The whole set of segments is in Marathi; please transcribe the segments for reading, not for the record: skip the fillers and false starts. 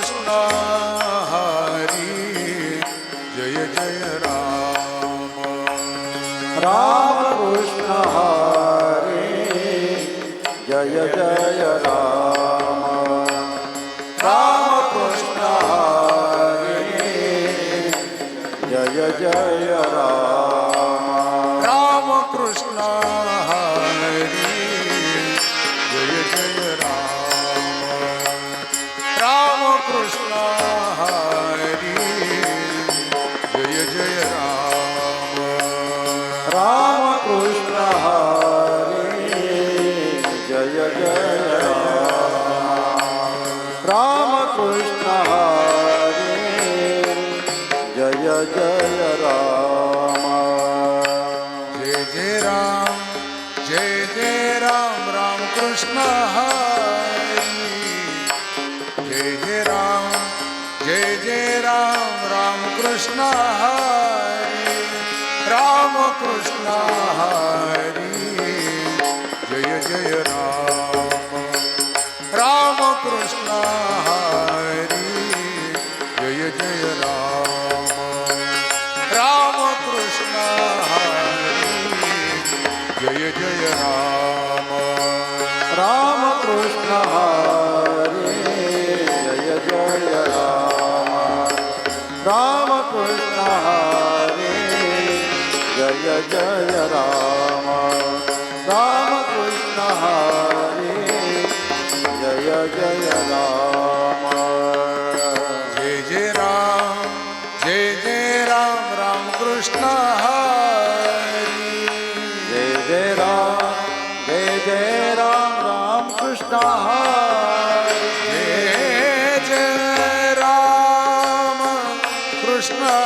कृष्ण हरी जय जय राम राम कृष्ण हरी जय जय राम राम कृष्ण हरी जय जय राम राम कृष्ण हरी जय जय राम राम कृष्ण हरी जय जय राम राम कृष्ण हरी जय जय राम राम कृष्ण हरी जय जय राम जय जय राम राम कृष्ण हरी जय जय राम कृष्ण हरी राम कृष्ण हरी जय जय राम कृष्ण हरी जय जय राम कृष्ण हरी जय जय राम कृष्ण हरी जय जय राम कृष्ण हरी जय जय राम कृष्ण हरी जय जय राम जय जय राम कृष्ण हरी जय जय राम कृष्ण हरी जय राम कृष्ण हरी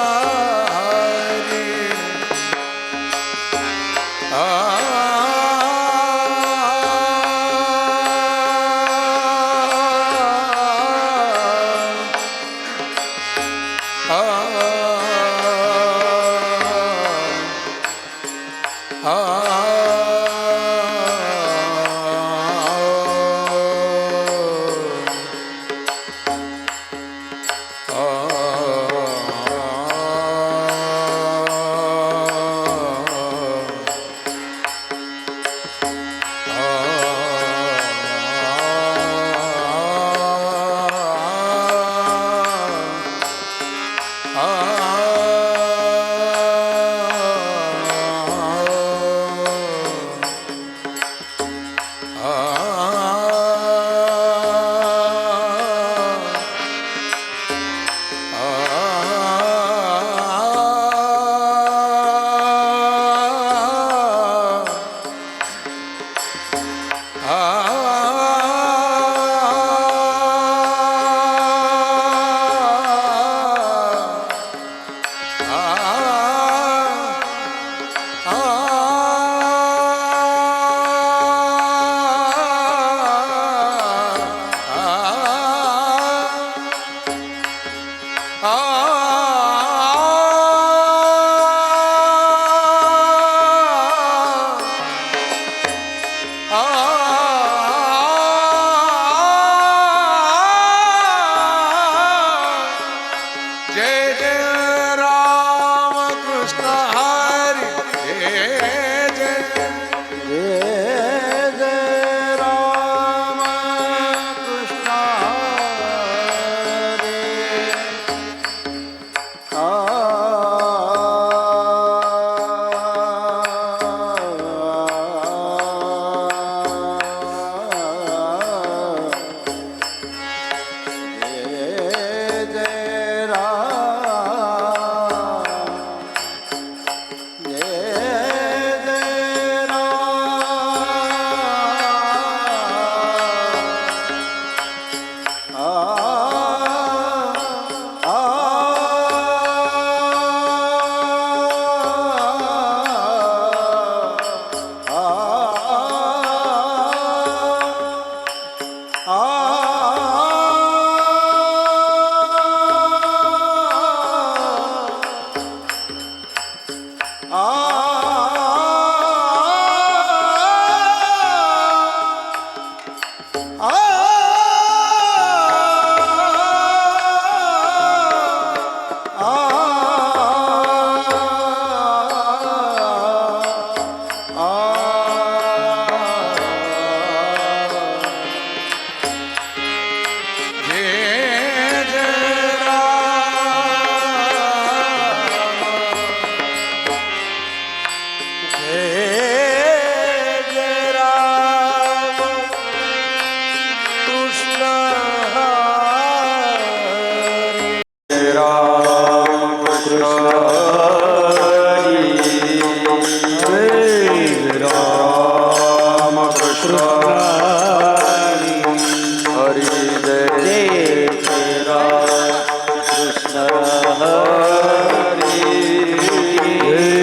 राम कृष्ण हरी जय राम कृष्ण हरी जय राम कृष्ण हरी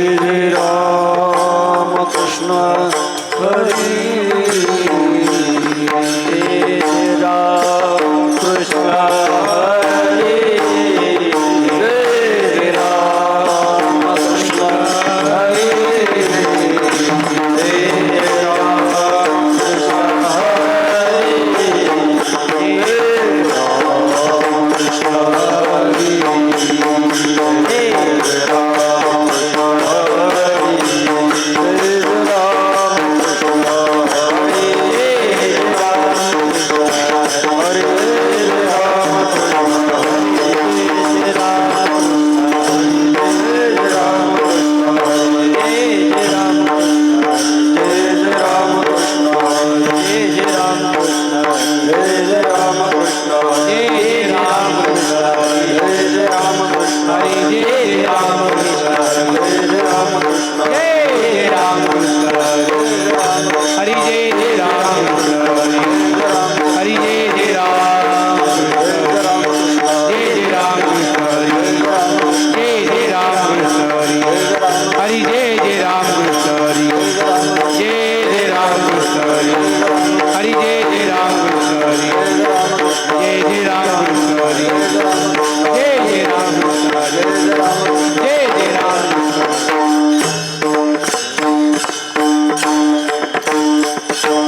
जय राम कृष्ण हरी जय राम कृष्ण हरी जय राम कृष्ण हरी जय राम कृष्ण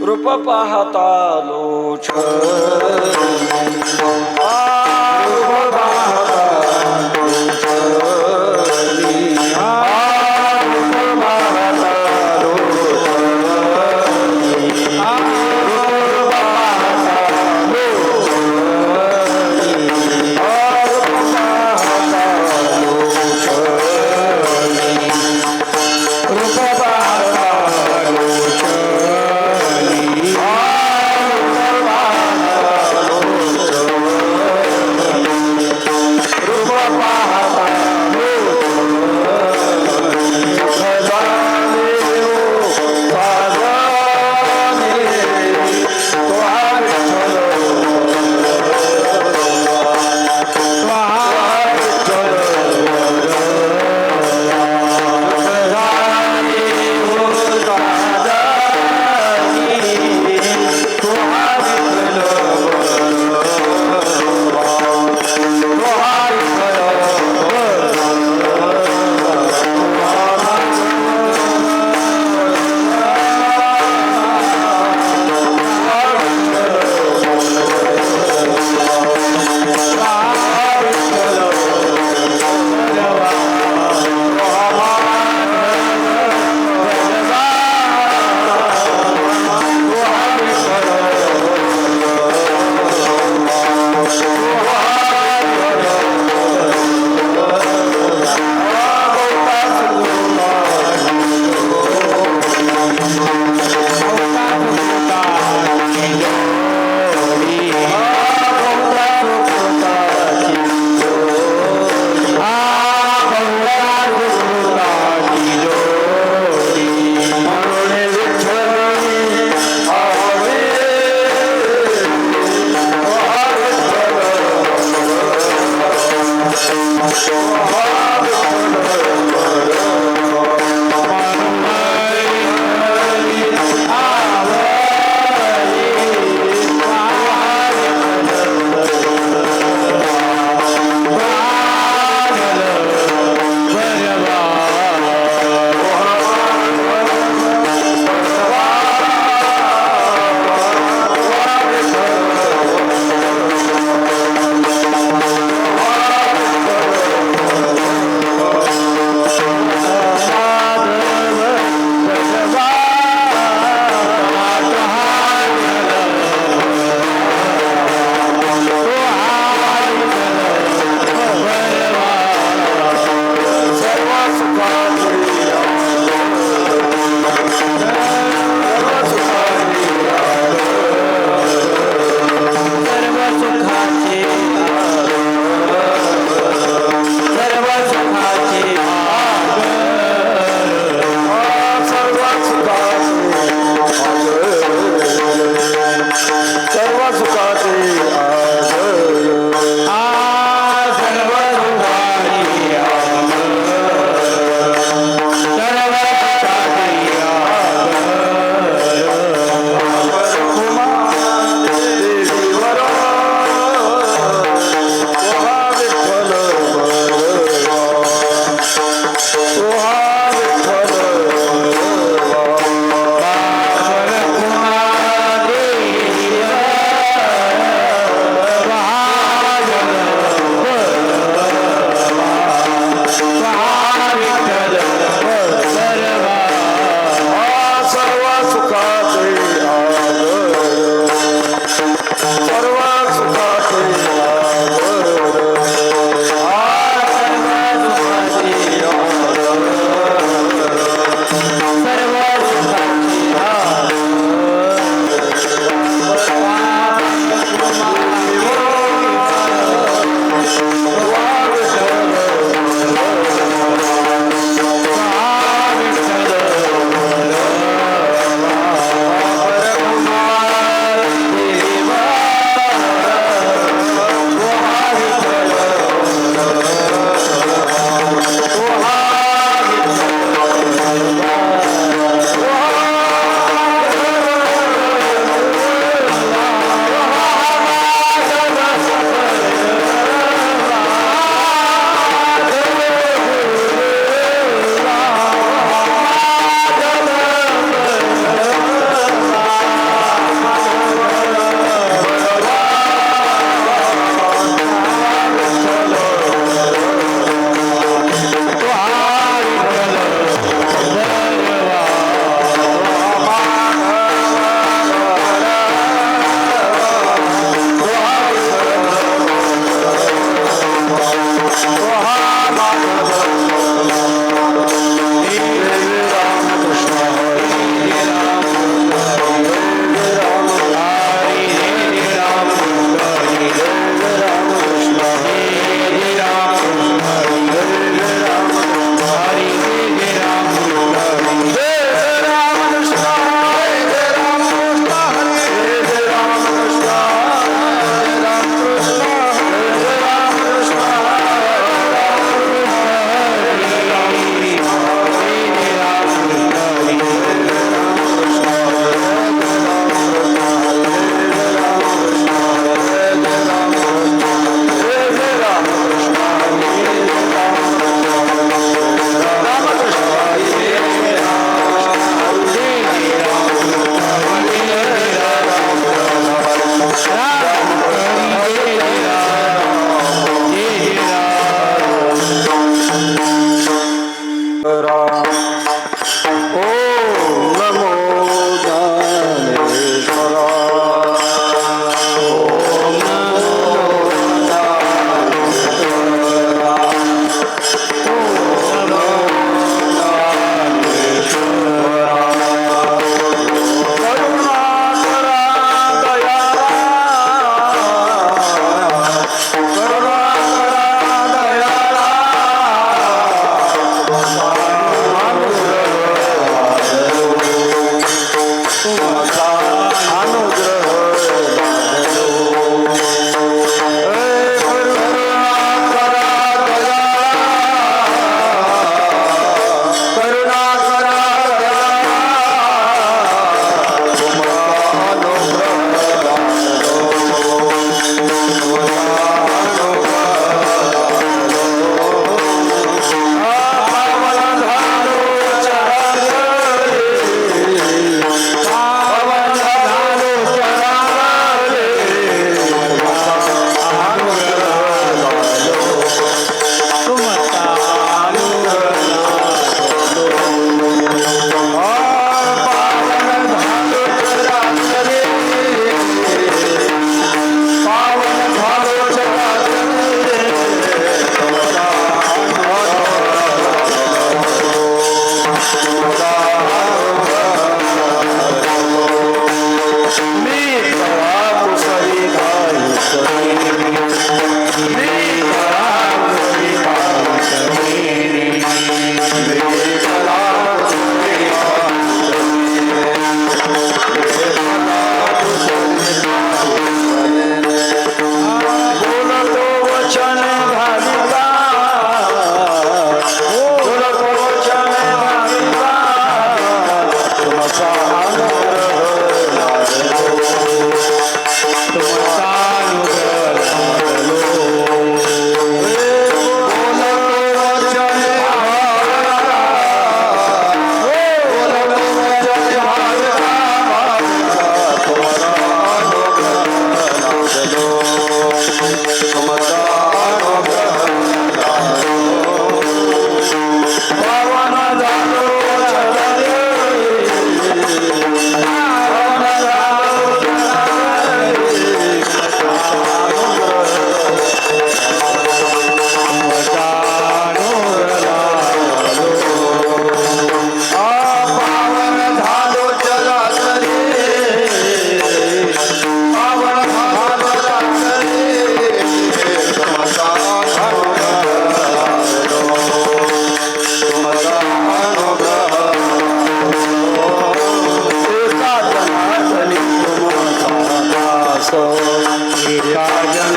रूप पाहता लोच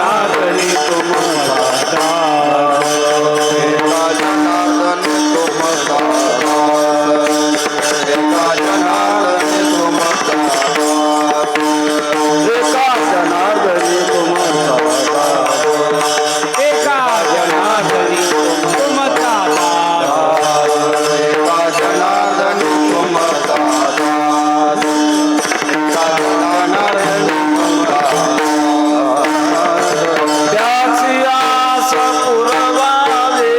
जनार्दनी तुमचा दास एका जनार्दनी तुमचा दास एका जनार्दनी तुमचा दास एका जनार्दनी तुमचा दास एका जनार्दनी तुमचा दास एका जनार्दनी तुमचा दास एका जनार्दनी तुमचा दास त्याची आस पुरवावे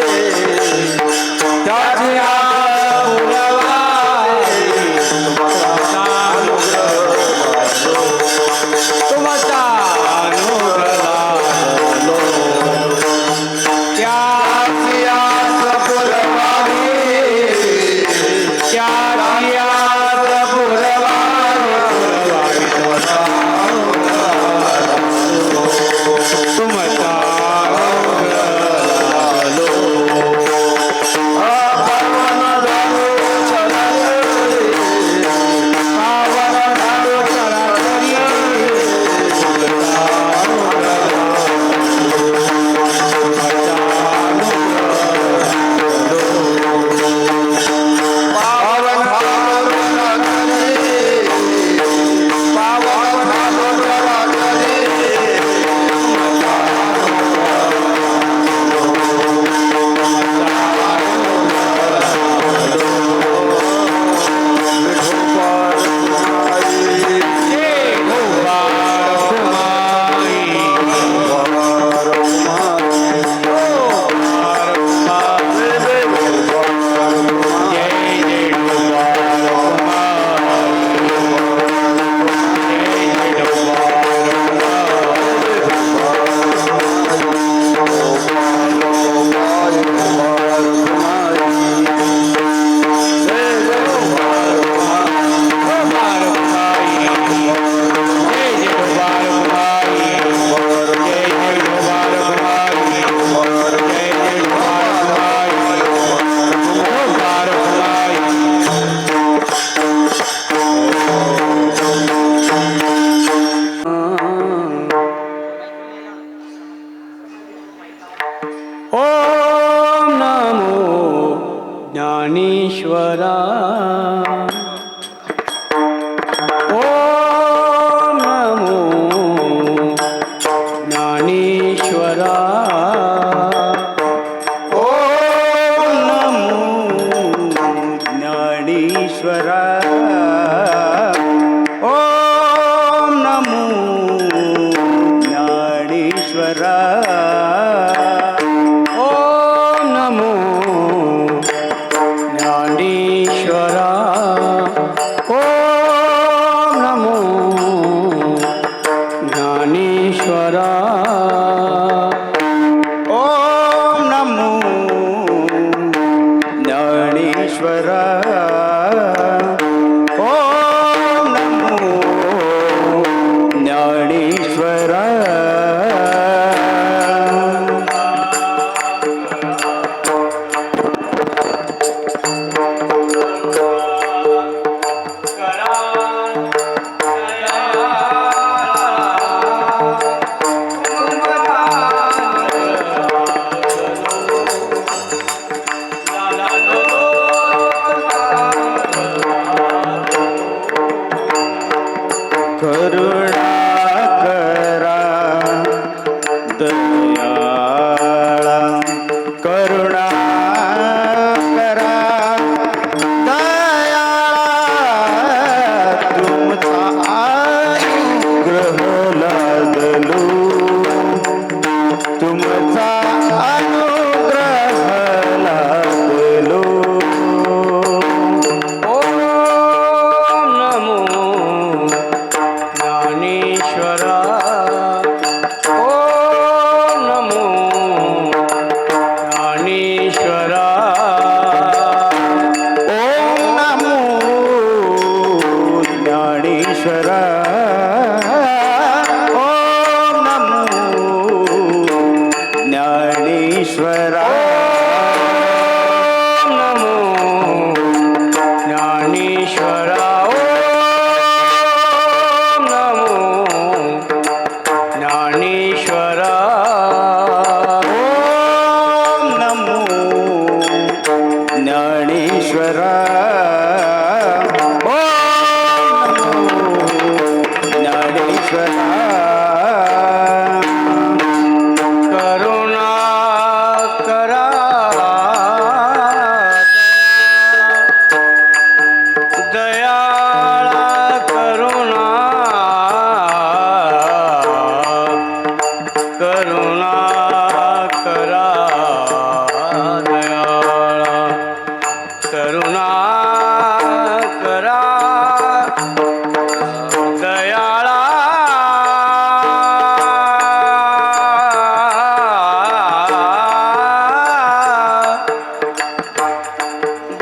त्याची आस पुरवावे तुमचा अनुग्रह लाभलो त्याची आस पुरवावी त्याची आस पुरवावी तुमचा तुमचा ओम नमो ज्ञानेश्वरा ओम नमो ज्ञानेश्वरा ओम नमो ज्ञानेश्वरा ओम नमो ज्ञानेश्वरा ओम नमो ज्ञानेश्वरा ओम नमो ज्ञानेश्वरा ओम नमो ज्ञानेश्वरा ओम नमो ज्ञानेश्वरा करुणा करा दयाळा करुणा करा दयाळा तुमचा अनुग्रह लादलो तुमचा अनुग्रह लादलो ओम नमो ज्ञानेश्वरा ओम नमो करुणा करा दयाळा करुणा करा दयाळा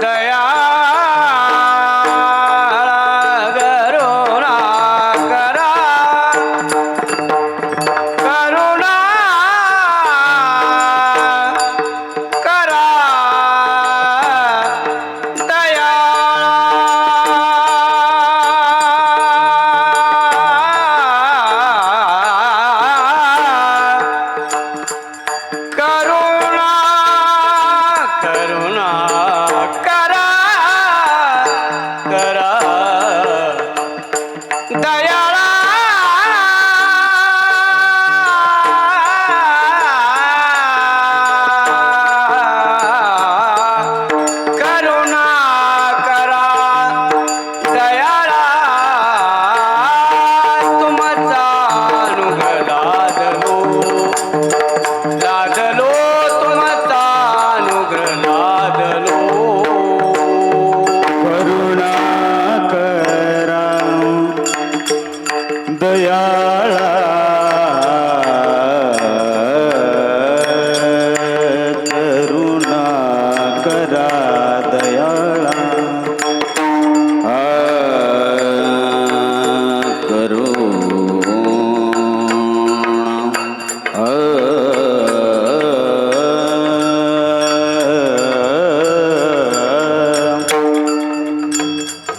दयाळा करुणा करा दयाळा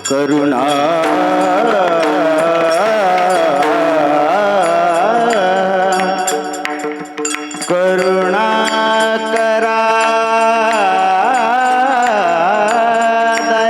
करुणा करुणा करा दया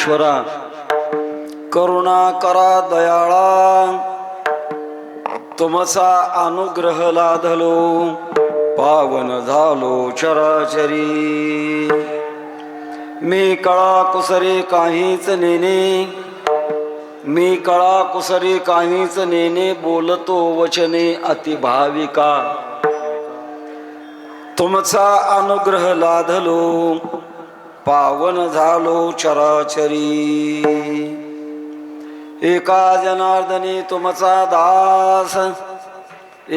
ज्ञानेश्वरा करुणा करा दयाळा तुमचा अनुग्रह लाधलो पावन झालो चराचरी मी कळा कुसरे काहीच नेने मी कळा कुसरे काहीच नेने बोलतो वचने अतिभाविका तुमचा अनुग्रह लाधलो पावन झालो चराचरी एका जनार्दनी तुमचा दास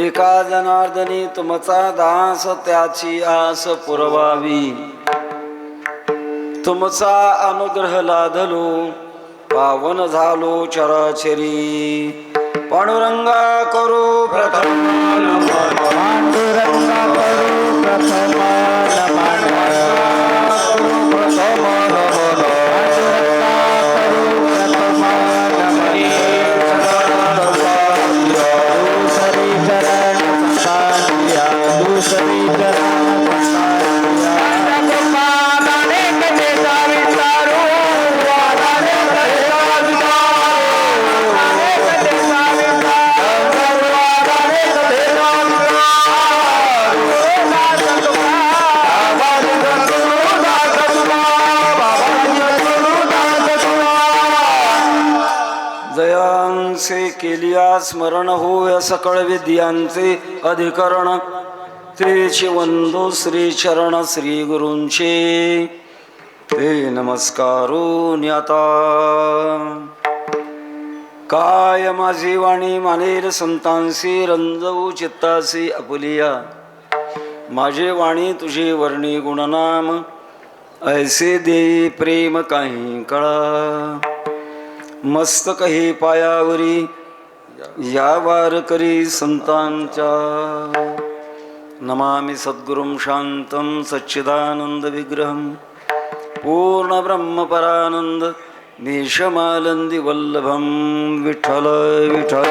एका जनार्दनी तुमचा दास त्याची आस पुरवावी तुमचा अनुग्रह लाधलो पावन झालो चराचरी पांडुरंगा करू प्रथम पांडुरंगा करू प्रथम जयांचे केलिया स्मरण होय सकळ विद्यांचे अधिकरण तेचे वंदो श्री चरण श्री गुरूंचे ते नमस्कारून आता काय माझी वाणी मानेल संतांसी रंजवू चित्तासी अपुलिया माझे वाणी तुझे वर्णी गुणनाम ऐसे दे प्रेम काही कळा मस्तक हे पायावरी या वार करी संतांच्या नमामि सद्गुरुं शांतं सच्चिदानंद विग्रहं पूर्ण ब्रह्म परानंद निशमालंदी वल्लभं विठ्ठल विठ्ठल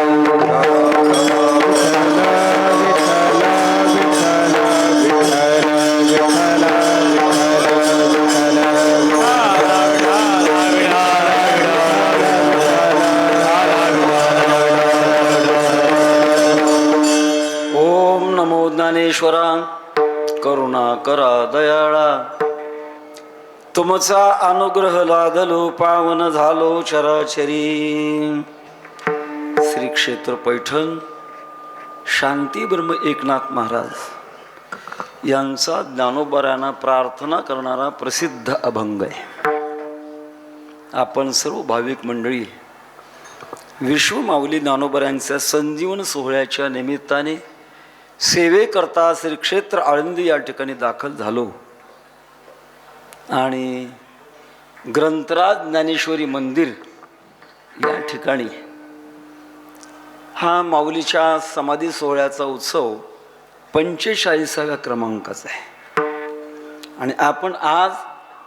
ज्ञानेश्वरा करुणा करा दयाळा तुमचा अनुग्रह लाधलो पावन झालो चराचरी श्री क्षेत्र पैठण शांती ब्रह्म एकनाथ महाराज यांचा ज्ञानोबरांना प्रार्थना करणारा प्रसिद्ध अभंग आहे. आपण सर्व भाविक मंडळी विश्वमाऊली ज्ञानोबरांच्या संजीवन सोहळ्याच्या निमित्ताने सेवेकरता श्री क्षेत्र आळंदी या ठिकाणी दाखल झालो आणि ग्रंथराज ज्ञानेश्वरी मंदिर या ठिकाणी हा माऊलीच्या समाधी सोहळ्याचा उत्सव 45व्या क्रमांकाचा आहे आणि आपण आज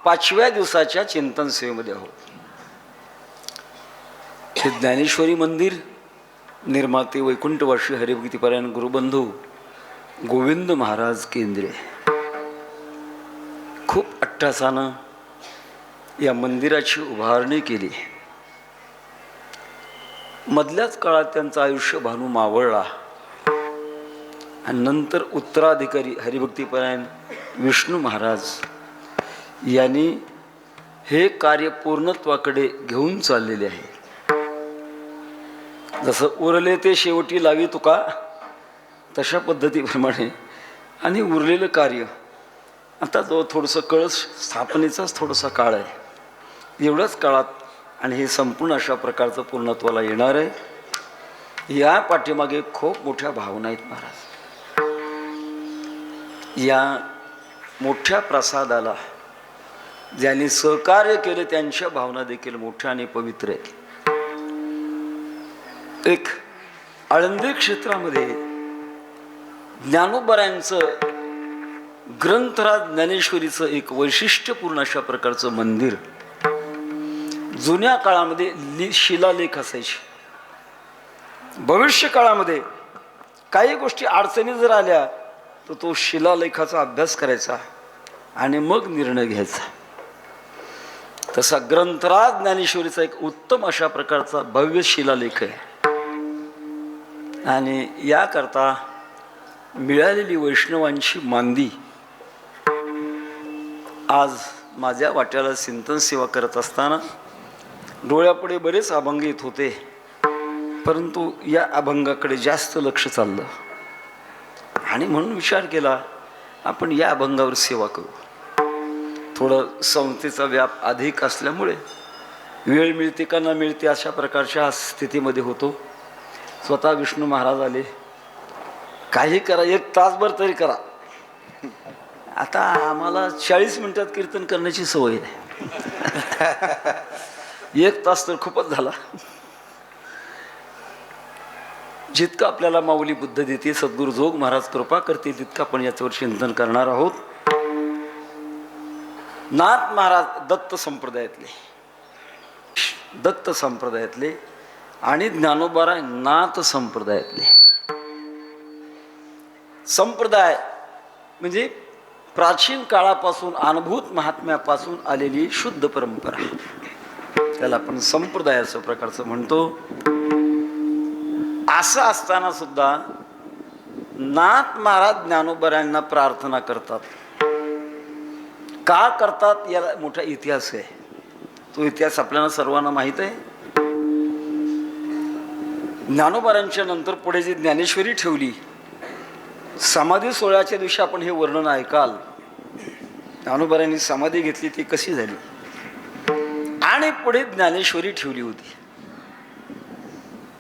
5व्या दिवसाच्या चिंतन सेवेमध्ये आहोत. हे ज्ञानेश्वरी मंदिर निर्माते वैकुंठवासी हरिभक्तीपरायण गुरुबंधू गोविंद महाराज केंद्रे खूप अट्टासानं या मंदिराची उभारणी केली. मधल्याच काळात त्यांचं आयुष्य भानू मावळला आणि नंतर उत्तराधिकारी हरिभक्तीपरायण विष्णू महाराज यांनी हे कार्य पूर्णत्वाकडे घेऊन चाललेले आहे. जसं उरले ते शेवटी लावी तुका तशा पद्धतीप्रमाणे आणि उरलेलं कार्य आता जो थोडंसं कळस स्थापनेचाच थोडासा काळ आहे एवढ्याच काळात आणि हे संपूर्ण अशा प्रकारचं पूर्णत्वाला येणार आहे. या पाठीमागे खूप मोठ्या भावना आहेत महाराज. या मोठ्या प्रसादाला ज्यांनी सहकार्य केले त्यांच्या भावना देखील मोठ्या आणि पवित्र आहेत. एक आळंदी क्षेत्रामध्ये ज्ञानोबरांचं ग्रंथराज ज्ञानेश्वरीचं एक वैशिष्ट्यपूर्ण अशा प्रकारचं मंदिर जुन्या काळामध्ये शिलालेख असायचे. भविष्य काळामध्ये काही गोष्टी अडचणी जर आल्या तर तो शिलालेखाचा अभ्यास करायचा आणि मग निर्णय घ्यायचा. तसा ग्रंथराज ज्ञानेश्वरीचा एक उत्तम अशा प्रकारचा भव्य शिलालेख आहे. आणि याकरता मिळालेली वैष्णवांची मांदी आज माझ्या वाट्याला चिंतन सेवा करत असताना डोळ्यापुढे बरेच अभंग येत होते, परंतु या अभंगाकडे जास्त लक्ष चाललं आणि म्हणून विचार केला आपण या अभंगावर सेवा करू. थोडं संस्थेचा व्याप अधिक असल्यामुळे वेळ मिळते का न मिळते अशा प्रकारच्या स्थितीमध्ये होतो. स्वतः विष्णू महाराज आले, काही करा, 1 तासभर तरी करा. आता आम्हाला 40 मिनिटात कीर्तन करण्याची सवय आहे. 1 तास तर खूपच झाला. जितकं आपल्याला माऊली बुद्ध देते, सद्गुरू जोग महाराज कृपा करतील तितकं आपण याच्यावर चिंतन करणार आहोत. नाथ महाराज दत्त संप्रदायातले आणि ज्ञानोबा नाथ संप्रदायातले. संप्रदाय म्हणजे प्राचीन काळापासून अनुभूत महात्म्यापासून आलेली शुद्ध परंपरा, त्याला आपण संप्रदायाचं प्रकारचं म्हणतो. असं असताना सुद्धा नाथ महाराज ज्ञानोबरांना प्रार्थना करतात. का करतात याला मोठा इतिहास आहे. तो इतिहास आपल्याला सर्वांना माहीत आहे. ज्ञानोबरांच्या नंतर पुढे जी ज्ञानेश्वरी ठेवली, समाधी सोहळ्याच्या दिवशी आपण हे वर्णन ऐकाल. ज्ञानोबरांनी समाधी घेतली ती कशी झाली आणि पुढे ज्ञानेश्वरी ठेवली होती.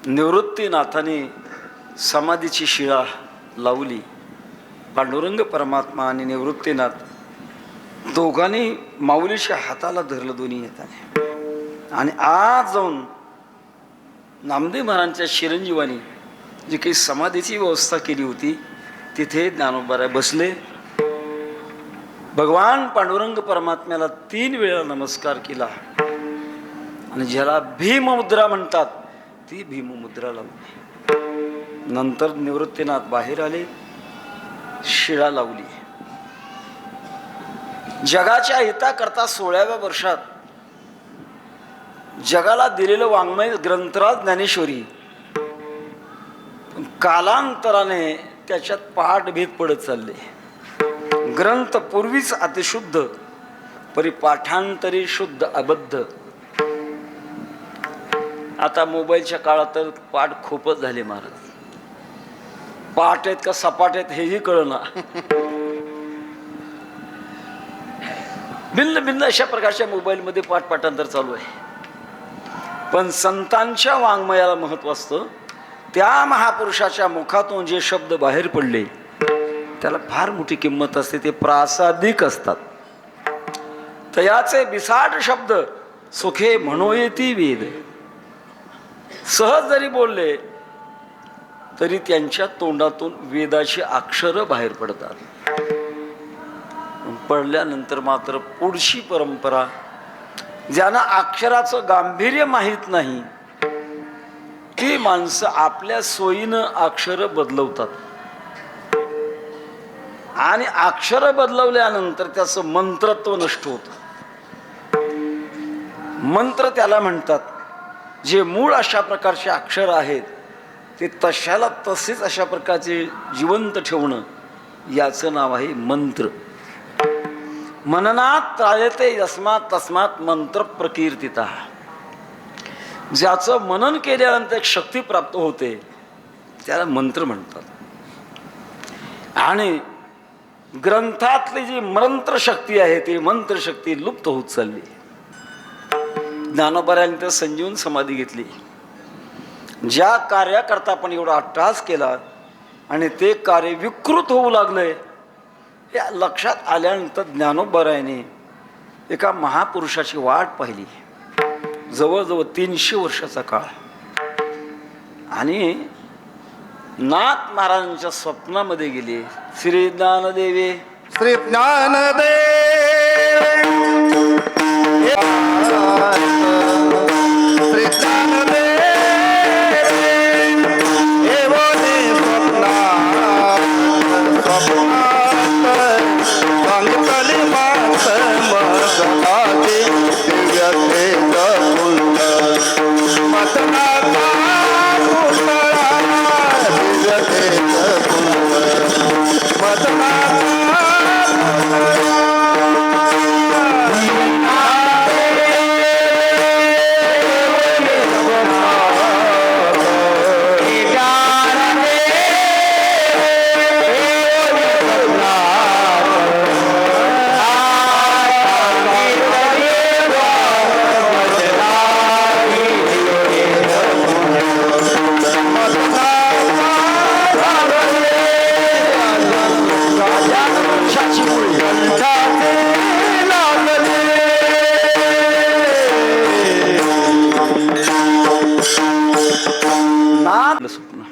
निवृत्तीनाथाने समाधीची शिळा लावली. पांडुरंग परमात्मा आणि निवृत्तीनाथ दोघांनी माऊलीच्या हाताला धरलं दोन्ही हाताने. आणि आज जाऊन नामदेव महाराजांच्या चिरंजीवानी जी काही समाधीची व्यवस्था केली होती तिथे ज्ञानोबा बसले. भगवान पांडुरंग परमात्म्याला 3 वेळा नमस्कार केला आणि ज्याला भीममुद्रा म्हणतात ती भीममुद्रा लावली. नंतर निवृत्तीनाथ बाहेर आले, शिळा लावली. जगाच्या हिताकरता 16व्या वर्षात जगाला दिलेलं वाङ्मय ग्रंथराज ज्ञानेश्वरी कालांतराने त्याच्यात पाठभेद पडत चालले. ग्रंथ पूर्वीच अतिशुद्ध, परिपाठांतरी शुद्ध अबद्ध. आता मोबाईलच्या काळात तर पाठ खूपच झाले महाराज. पाठ आहेत का सपाट आहेत हेही कळना. भिन्न भिन्न अशा प्रकारच्या मोबाईलमध्ये पाठ पाठांतर चालू आहे. पण संतांच्या वाङ्मयाला महत्व असतं. त्या महापुरुषाच्या मुखातून जे शब्द बाहेर पडले त्याला फार मोठी किंमत असते. ते प्रासादिक असतात. तयाचे बिसाट शब्द सुखे म्हणोयेती वेद. सहज जरी बोलले तरी त्यांच्या तोंडातून वेदाची अक्षरं बाहेर पडतात. पडल्यानंतर मात्र पुढची परंपरा, ज्यांना अक्षराचं गांभीर्य माहीत नाही ती माणसं आपल्या सोयीनं अक्षर बदलवतात. आणि अक्षर बदलवल्यानंतर त्याचं मंत्रत्व नष्ट होतं. मंत्र त्याला म्हणतात. जे मूळ अशा प्रकारचे अक्षर आहेत ते तशाला तसेच अशा प्रकारचे जिवंत ठेवणं याचं नाव आहे मंत्र. मननात त्रायते यस्मात तस्मात मंत्र प्रकीर्तिता. ज्याचं मनन केल्यानंतर एक शक्ती प्राप्त होते त्याला मंत्र म्हणतात. आणि ग्रंथातली जी मंत्र शक्ती आहे ती मंत्र शक्ती लुप्त होत चालली. ज्ञानोबरांनी तर संजीवन समाधी घेतली. ज्या कार्याकरता आपण एवढा अट्टहास केला आणि ते कार्य विकृत होऊ लागलंय या लक्षात आल्यानंतर ज्ञानोबरायाने एका महापुरुषाची वाट पाहिली. जवळजवळ 300 वर्षाचा काळ. आणि नाथ महाराजांच्या स्वप्नामध्ये गेले. श्री ज्ञानदेवे श्री ज्ञानदेव श्री ज्ञानदेव स्वप्नात स्वप्न.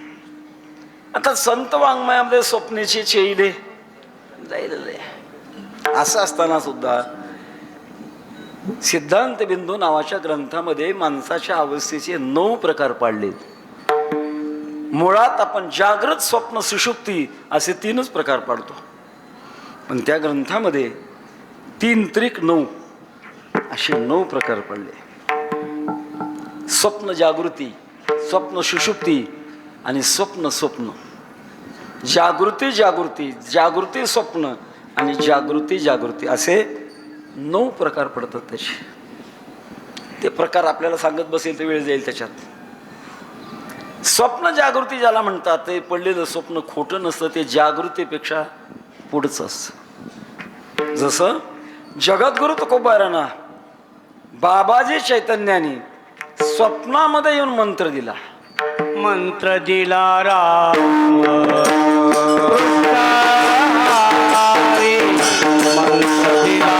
आता संत वाङ्मयामध्ये स्वप्नाची चेईले जाईल. असं असताना सुद्धा सिद्धांत बिंदू नावाच्या ग्रंथामध्ये माणसाच्या अवस्थेचे 9 प्रकार पाडलेत. मुळात आपण जागृत, स्वप्न, सुषुप्ती असे 3च प्रकार पाडतो, पण त्या ग्रंथामध्ये 3 त्रिक 9 असे 9 प्रकार पडले. स्वप्न जागृती, स्वप्न सुषुप्ती आणि स्वप्न स्वप्न. जागृती जागृती, जागृती स्वप्न आणि जागृती जागृती असे 9 प्रकार पडतात त्याचे. ते प्रकार आपल्याला सांगत बसेल तर वेळ जाईल त्याच्यात. स्वप्न जागृती ज्याला म्हणतात ते पडलेलं स्वप्न खोटं नसतं, ते जागृतीपेक्षा पुढचं असतं. जसं जगद्गुरु तुकोबारांना बाबाजी चैतन्याने स्वप्नामध्ये येऊन मंत्र दिला. मंत्र दिला राम मंत्र दिला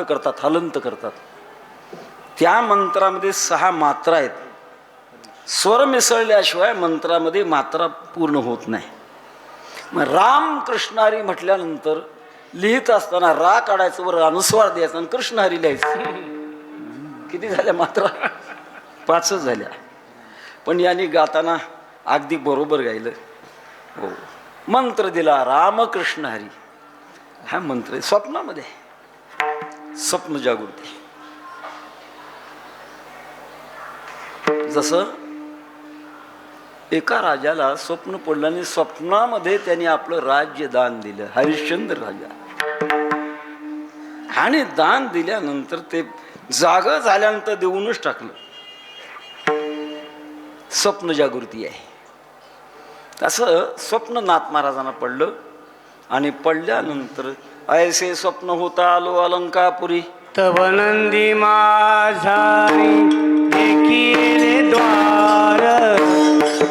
करतात, हलंत करतात. त्या मंत्रामध्ये 6 मात्रा आहेत. स्वर मिसळल्याशिवाय मंत्रामध्ये मात्रा पूर्ण होत नाही. मग राम कृष्णारी म्हटल्यानंतर लिहित असताना रा काढायचं, वर अनुस्वार द्यायचा आणि कृष्णारी लिहायचं. किती झाल्या मात्रा? 5च झाल्या. पण यांनी गाताना अगदी बरोबर गायलं. हो, मंत्र दिला रामकृष्ण हरी. हा मंत्र स्वप्नामध्ये, स्वप्न जागृती. जसं एका राजाला स्वप्न पडलं आणि स्वप्नामध्ये त्यांनी आपलं राज्य दान दिलं, हरिश्चंद्र राजा. आणि दान दिल्यानंतर ते जाग झाल्यानंतर देऊनच टाकलं. स्वप्न जागृती आहे. असं स्वप्न नाथ महाराजांना पडलं आणि पडल्यानंतर ऐसे स्वप्न होता आलो अलंकापुरी. तव नंदी माझारी देखिले द्वार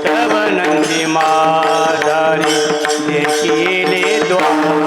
तव नंदी माझारी देखिले द्वार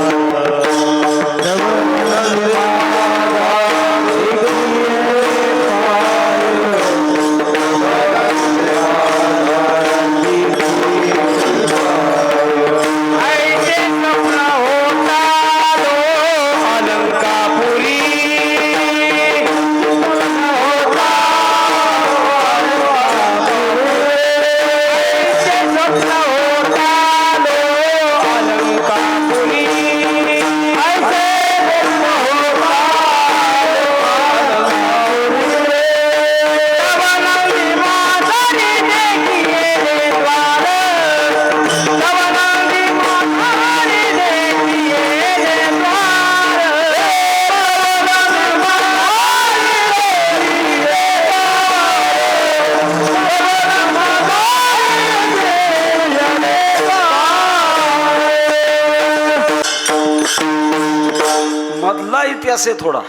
इतिहास आहे थोडा.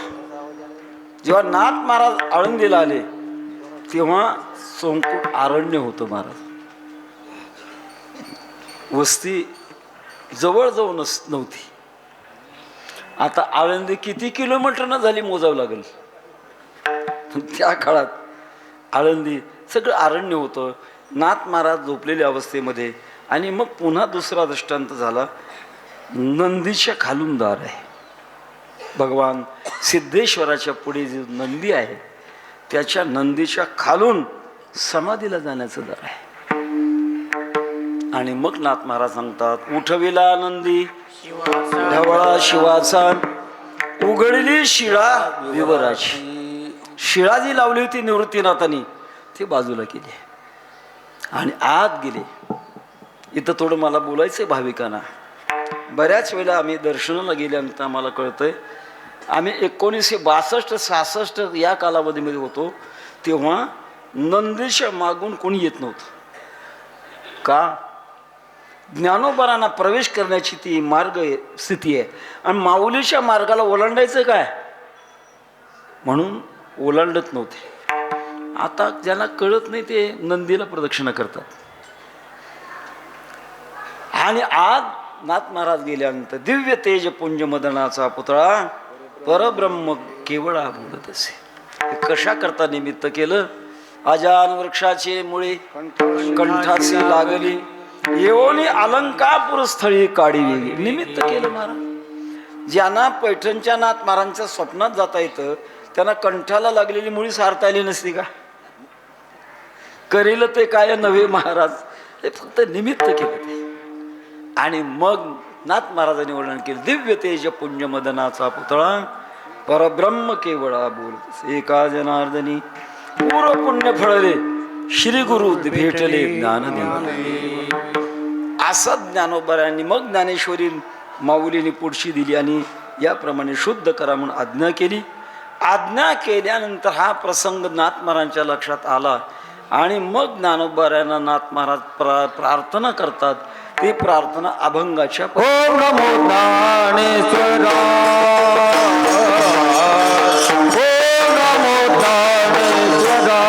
जेव्हा नाथ महाराज आळंदीला आले तेव्हा संकुट अरण्य होतं. महाराज वस्ती जवळजवळ नव्हती. आता आळंदी किती किलोमीटरनं झाली मोजावं लागेल. त्या काळात आळंदी सगळं अरण्य होतं. नाथ महाराज झोपलेल्या अवस्थेमध्ये. आणि मग पुन्हा दुसरा दृष्टांत झाला, नंदीच्या खालून दार आहे. भगवान सिद्धेश्वराच्या पुढे जो नंदी आहे त्याच्या नंदीच्या खालून समाधीला जाण्याचं दर आहे. आणि मग नाथ महाराज सांगतात, उठविला नंदी ढवळा शिवाचा, उघडली शिळा विवराची. शिळा जी लावली होती निवृत्तीनाथांनी ती बाजूला केली आणि आत गेले. इथं थोडं मला बोलायचंय भाविकांना. बऱ्याच वेळेला आम्ही दर्शनाला गेल्यानंतर आम्हाला कळतंय, आम्ही 1962-66 या कालावधीमध्ये होतो, तेव्हा नंदीच्या मागून कोणी येत नव्हतं. का? ज्ञानोबारांना प्रवेश करण्याची ती मार्ग स्थिती आहे आणि माऊलीच्या मार्गाला ओलांडायचं काय म्हणून ओलांडत नव्हते. आता ज्यांना कळत नाही ते नंदीला प्रदक्षिणा करतात. आणि आज नाथ महाराज गेल्यानंतर दिव्य तेज पुंज मदनाचा पुतळा परब्रह्म केवळा बोलत असे. कशा करता निमित्त केलं? अजान वृक्षाचे मुळे कंठासी लागली, येवोनी अलंकापूर स्थळी काढी वेगळी. निमित्त केलं महाराज. ज्यांना पैठणच्या नाथ महाराजांच्या स्वप्नात जाता येतं त्यांना कंठाला लागलेली मुळी सारता आली नसती का? करील ते काय नव्हे महाराज, हे फक्त निमित्त केलं ते. आणि मग नाथ महाराजांनी वर्णन केलं, दिव्य तेज पुंज मदनाचा पुतळा परब्रह्म केवळा बोलत. एका जनार्दनी पूर्व पुण्य फळले, श्री गुरु भेटले ज्ञानदेव. असं ज्ञानोबारांनी मग ज्ञानेश्वरी माऊलीने पुढशी दिली आणि याप्रमाणे शुद्ध करा म्हणून आज्ञा केली. आज्ञा केल्यानंतर हा प्रसंग नाथ महाराजांच्या लक्षात आला आणि मग ज्ञानोबारायांना नाथ महाराज प्रार्थना करतात. ती प्रार्थना अभंगाच्या ओम नमो ज्ञानेश्वरा, ओम नमो ज्ञानेश्वरा,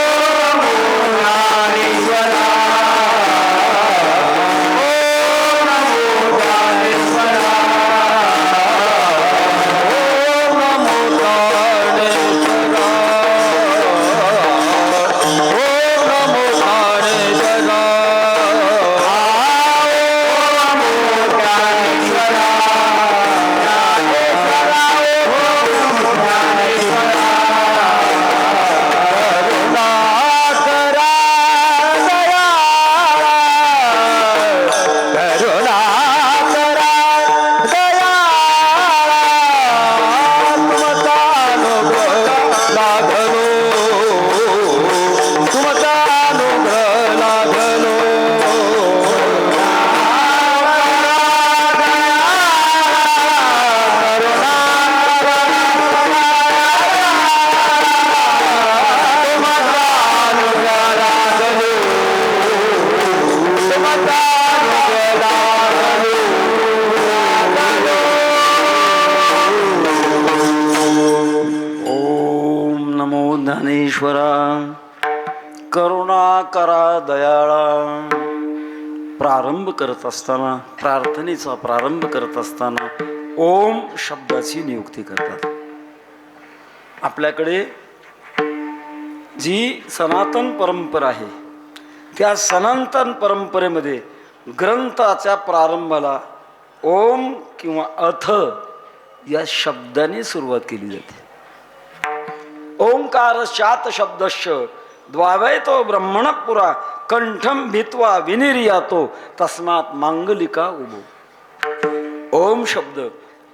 ओम नमो ज्ञानेश्वरा, ओम नमो ज्ञानेश्वरा, ओम नमो ज्ञानेश्वरा, ओम नमो ज्ञानेश्वरा. ज्ञानेश्वरा करुणा करा दयाळा. प्रारंभ करत असताना, प्रार्थनेचा प्रारंभ करत असताना ओम शब्दाची नियुक्ती करतात. आपल्याकडे जी सनातन परंपरा आहे त्या सनातन परंपरेमध्ये ग्रंथाच्या प्रारंभाला ओम किंवा अथ या शब्दाने सुरुवात केली जाते. ओंकार शात शब्दश द्वावैतो ब्रह्मण पुरा कंठम भित्वा विनिर्यातो तस्मात मांगलिका उभो. ओम शब्द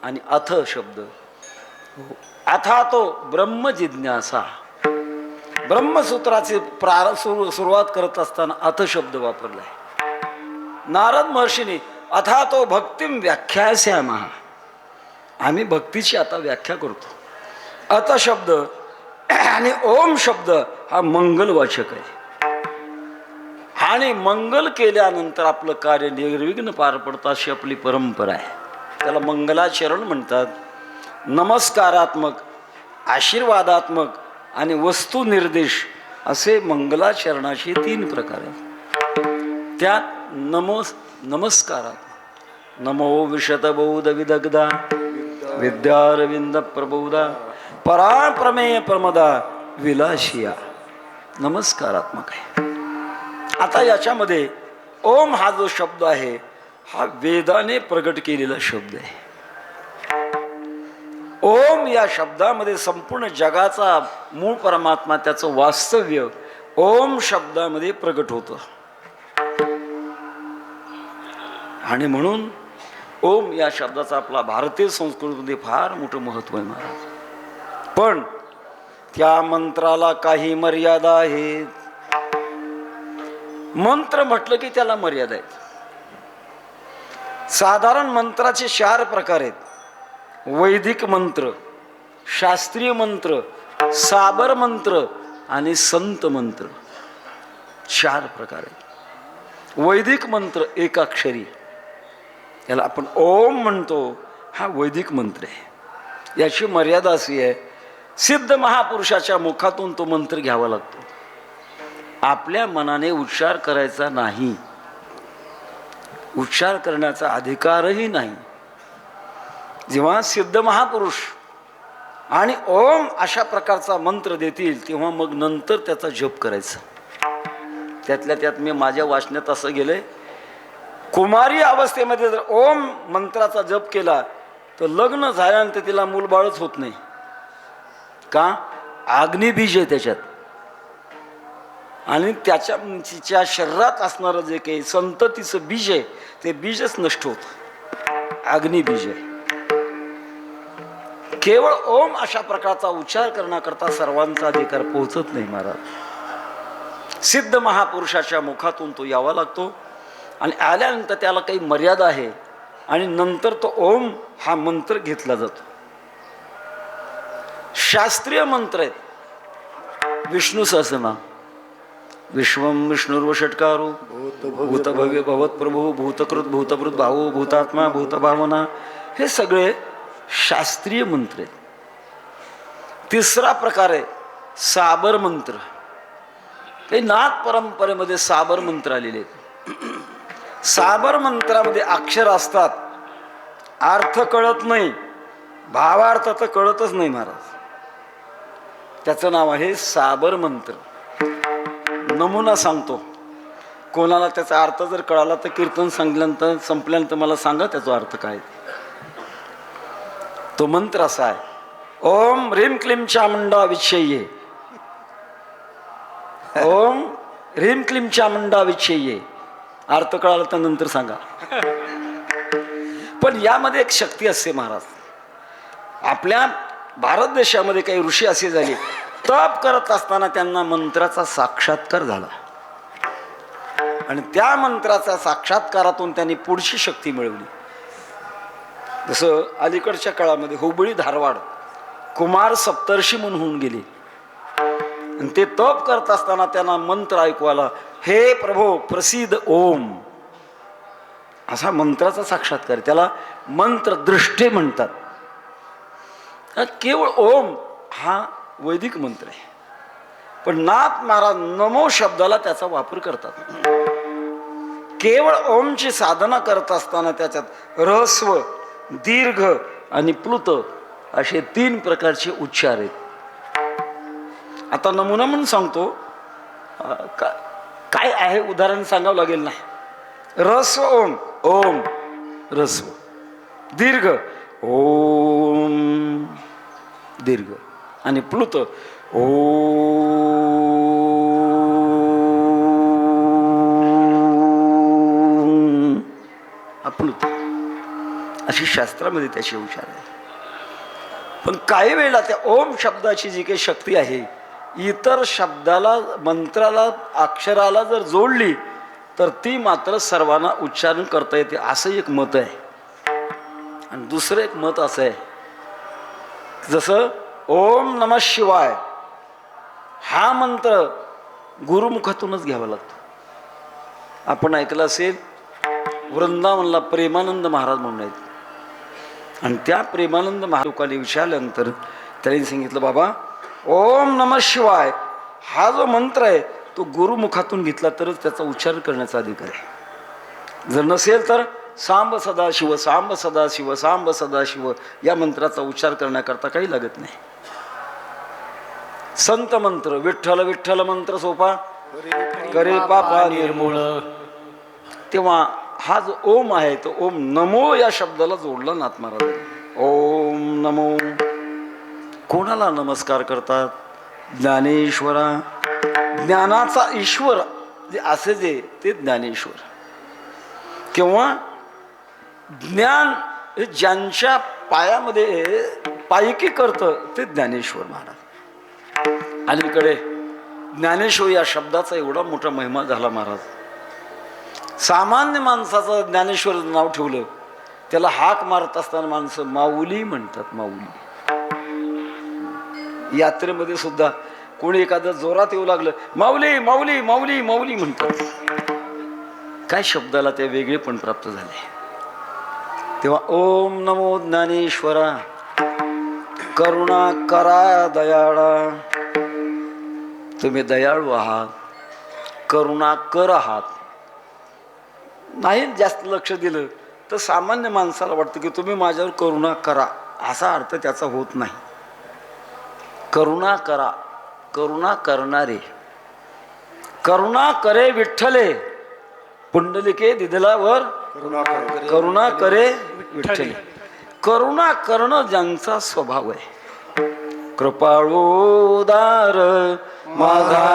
आणि अथ शब्द. अथा तो ब्रह्म जिज्ञासा. ब्रह्मसूत्राची सुरुवात करत असताना अथ शब्द वापरलाय. नारद महर्षीने अथा तो भक्तिम व्याख्यास्यामः. आम्ही भक्तीची आता व्याख्या करतो. अथ शब्द आणि ओम शब्द हा मंगलवाचक आहे आणि मंगल केल्यानंतर आपलं कार्य निर्विघ्न पार पडतं अशी आपली परंपरा आहे. त्याला मंगलाचरण म्हणतात. नमस्कारात्मक, आशीर्वादात्मक आणि वस्तुनिर्देश असे मंगलाचरणाचे 3 प्रकार आहेत. त्यात नमस्कारात्मक नमो विशतबौध विदग्धा विद्यारविंद प्रबोधा पराप्रमेय प्रमदा विलाशिया. नमस्कारात्मक आहे. आता याच्यामध्ये ओम हा जो शब्द आहे हा वेदाने प्रगट केलेला शब्द आहे. ओम या शब्दामध्ये संपूर्ण जगाचा मूळ परमात्मा, त्याचं वास्तव्य ओम शब्दामध्ये प्रगट होतं. आणि म्हणून ओम या शब्दाचा आपला भारतीय संस्कृतीमध्ये फार मोठं महत्त्व आहे महाराज. पण त्या मंत्राला काही मर्यादा आहेत. मंत्र म्हटलं की त्याला मर्यादा आहेत. साधारण मंत्राचे 4 प्रकार आहेत. वैदिक मंत्र, शास्त्रीय मंत्र, साबर मंत्र आणि संत मंत्र. 4 प्रकार आहेत. वैदिक मंत्र एकाक्षरी, याला आपण ओम म्हणतो, हा वैदिक मंत्र आहे. याची मर्यादा अशी आहे, सिद्ध महापुरुषाच्या मुखातून तो मंत्र घ्यावा लागतो. आपल्या मनाने उच्चार करायचा नाही, उच्चार करण्याचा अधिकारही नाही. जेव्हा सिद्ध महापुरुष आणि ओम अशा प्रकारचा मंत्र देतील तेव्हा मग नंतर त्याचा जप करायचा. त्यातल्या त्यात मी माझ्या वाचण्यात असं गेलंय, कुमारी अवस्थेमध्ये जर ओम मंत्राचा जप केला तर लग्न झाल्यानंतर तिला मूलबाळच होत नाही. का? अग्निबीज आहे त्याच्यात, आणि तिच्या शरीरात असणारं जे काही संततीचं बीज आहे ते बीजच नष्ट होतं. अग्निबीज आहे. केवळ ओम अशा प्रकारचा उच्चार करण्याकरता सर्वांचा अधिकार पोहोचत नाही महाराज. सिद्ध महापुरुषाच्या मुखातून तो यावा लागतो, आणि आल्यानंतर त्याला काही मर्यादा आहे, आणि नंतर तो ओम हा मंत्र घेतला जातो. शास्त्रीय मंत्र आहेत. विष्णू सहस्रनाम, विश्वम विष्णुर्वषट्कारो भूतभव्य भवत्प्रभू भूतकृत भूतभृत भावो भूतात्मा भूतभावना, हे सगळे शास्त्रीय मंत्र आहेत. 3रा प्रकार आहे साबर मंत्र. काही नाथ परंपरेमध्ये साबर मंत्र आलेले आहेत. साबर मंत्रामध्ये अक्षर असतात, अर्थ कळत नाही, भावार्थ तर कळतच नाही महाराज. त्याचं नाव आहे साबर मंत्र. नमुना सांगतो, कोणाला त्याचा अर्थ जर कळाला तर कीर्तन सांगल्यानंतर संपल्यानंतर मला सांगा त्याचा अर्थ काय. तो मंत्र असा आहे, ओम ह्रीम क्लीम चामुंडा विच्छेये. ओम ह्रीम क्लीम चामुंडा विच्छेये. अर्थ कळाला तर नंतर सांगा. पण यामध्ये एक शक्ती असते महाराज. आपल्या भारत देशामध्ये काही ऋषी असे झाले, तप करत असताना त्यांना मंत्राचा साक्षात्कार झाला, आणि त्या मंत्राच्या साक्षात्कारातून त्यांनी पुढची शक्ती मिळवली. जसं अलीकडच्या काळामध्ये हुबळी धारवाड कुमार सप्तर्षी म्हणून होऊन गेले, आणि ते तप करत असताना त्यांना मंत्र ऐकू आला, हे प्रभो प्रसिद्ध ओम. असा मंत्राचा साक्षात्कार, त्याला मंत्रदृष्टे म्हणतात. केवळ ओम हा वैदिक मंत्र आहे, पण नाथ महाराज नमो शब्दाला त्याचा वापर करतात. केवळ ओमची साधना करत असताना त्याच्यात ऱ्हस्व, दीर्घ आणि प्लुत असे 3 प्रकारचे उच्चार आहेत. आता नमुना म्हणून सांगतो, काय आहे उदाहरण सांगावं लागेल ना. ऱ्हस्व ओम, ओम ऱ्हस्व. दीर्घ ओम दीर्घ, आणि प्लुत ओम अप्लुत. अशी शास्त्रामध्ये त्याचे उच्चार आहे. पण काही वेळेला त्या ओम शब्दाची जी काही शक्ती आहे इतर शब्दाला, मंत्राला, अक्षराला जर जोडली तर ती मात्र सर्वांना उच्चारण करता येते, असं एक मत आहे. आणि दुसरं एक मत असं आहे, जसं ओम नमः शिवाय हा मंत्र गुरुमुखातूनच घ्यावा लागतो. आपण ऐकलं असेल, वृंदावनला प्रेमानंद महाराज म्हणून आहेत, आणि त्या प्रेमानंद महाराजांनी विचारल्यानंतर त्यांनी सांगितलं, बाबा ओम नमः शिवाय हा जो मंत्र आहे तो गुरुमुखातून घेतला तरच त्याचा उच्चार करण्याचा अधिकार आहे. जर नसेल तर सांब सदाशिव, सांब सदाशिव, सांब सदाशिव या मंत्राचा उच्चार करण्याकरता काही लागत नाही. संत मंत्र, विठ्ठल विठ्ठल मंत्र सोपा करे पापा निर्मूळ. तेव्हा हा जो ओम आहे तो ओम नमो या शब्दाला जोडला नाथ महाराज. ओम नमो. कोणाला नमस्कार करतात? ज्ञानेश्वरा. ज्ञानाचा ईश्वर जे असे जे ते ज्ञानेश्वर. किंवा ज्ञान हे ज्यांच्या पायामध्ये पायकी करतं ते ज्ञानेश्वर महाराज. अलीकडे ज्ञानेश्वर या शब्दाचा एवढा मोठा महिमा झाला महाराज. सामान्य माणसाचं ज्ञानेश्वर नाव ठेवलं, त्याला हाक मारत असताना माणसं माऊली म्हणतात. माऊली. यात्रेमध्ये सुद्धा कोणी एखादं जोरात येऊ लागलं, माऊली माऊली माऊली माऊली म्हणतात. काय शब्दाला ते वेगळे पण प्राप्त झाले. तेव्हा ओम नमो ज्ञानेश्वरा. करुणा करा दयाळा. तुम्ही दयाळू आहात, करुणा कर आहात. नाही जास्त लक्ष दिलं तर सामान्य माणसाला वाटतं की तुम्ही माझ्यावर करुणा करा, असा अर्थ त्याचा होत नाही. करुणा करा, करुणा करणारे. करुणा करे विठ्ठले, पुंडलिके दिदलावर करुणा करे विठ्ठले. करुणा करणं ज्यांचा स्वभाव आहे. कृपाळोदार माझा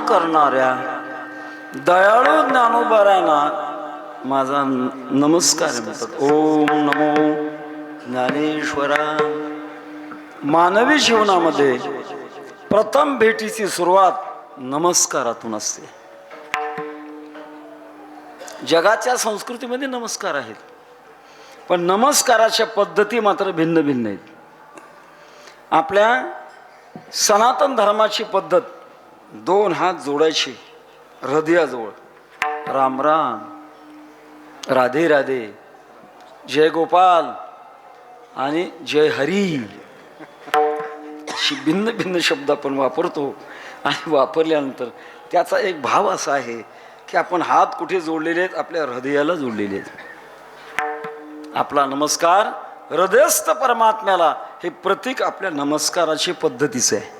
करणाऱ्या दयाळू ज्ञानोबारायांना माझा नमस्कार म्हणतात. ओम नमो ज्ञानेश्वरा. मानवी जीवनामध्ये प्रथम भेटीची सुरुवात नमस्कारातून असते. जगाच्या संस्कृतीमध्ये नमस्कार आहेत, पण नमस्काराच्या पद्धती मात्र भिन्न भिन्न आहेत. आपल्या सनातन धर्माची पद्धत 2 हात जोडायचे हृदयाजवळ, राम राम, राधे राधे, जय गोपाल आणि जय हरी अशी भिन्न भिन्न शब्द आपण वापरतो. आणि वापरल्यानंतर त्याचा एक भाव असा आहे की आपण हात कुठे जोडलेले आहेत? आपल्या हृदयाला जोडलेले आहेत. आपला नमस्कार हृदयस्थ परमात्म्याला हे प्रतीक आपल्या नमस्काराची पद्धतीचं आहे.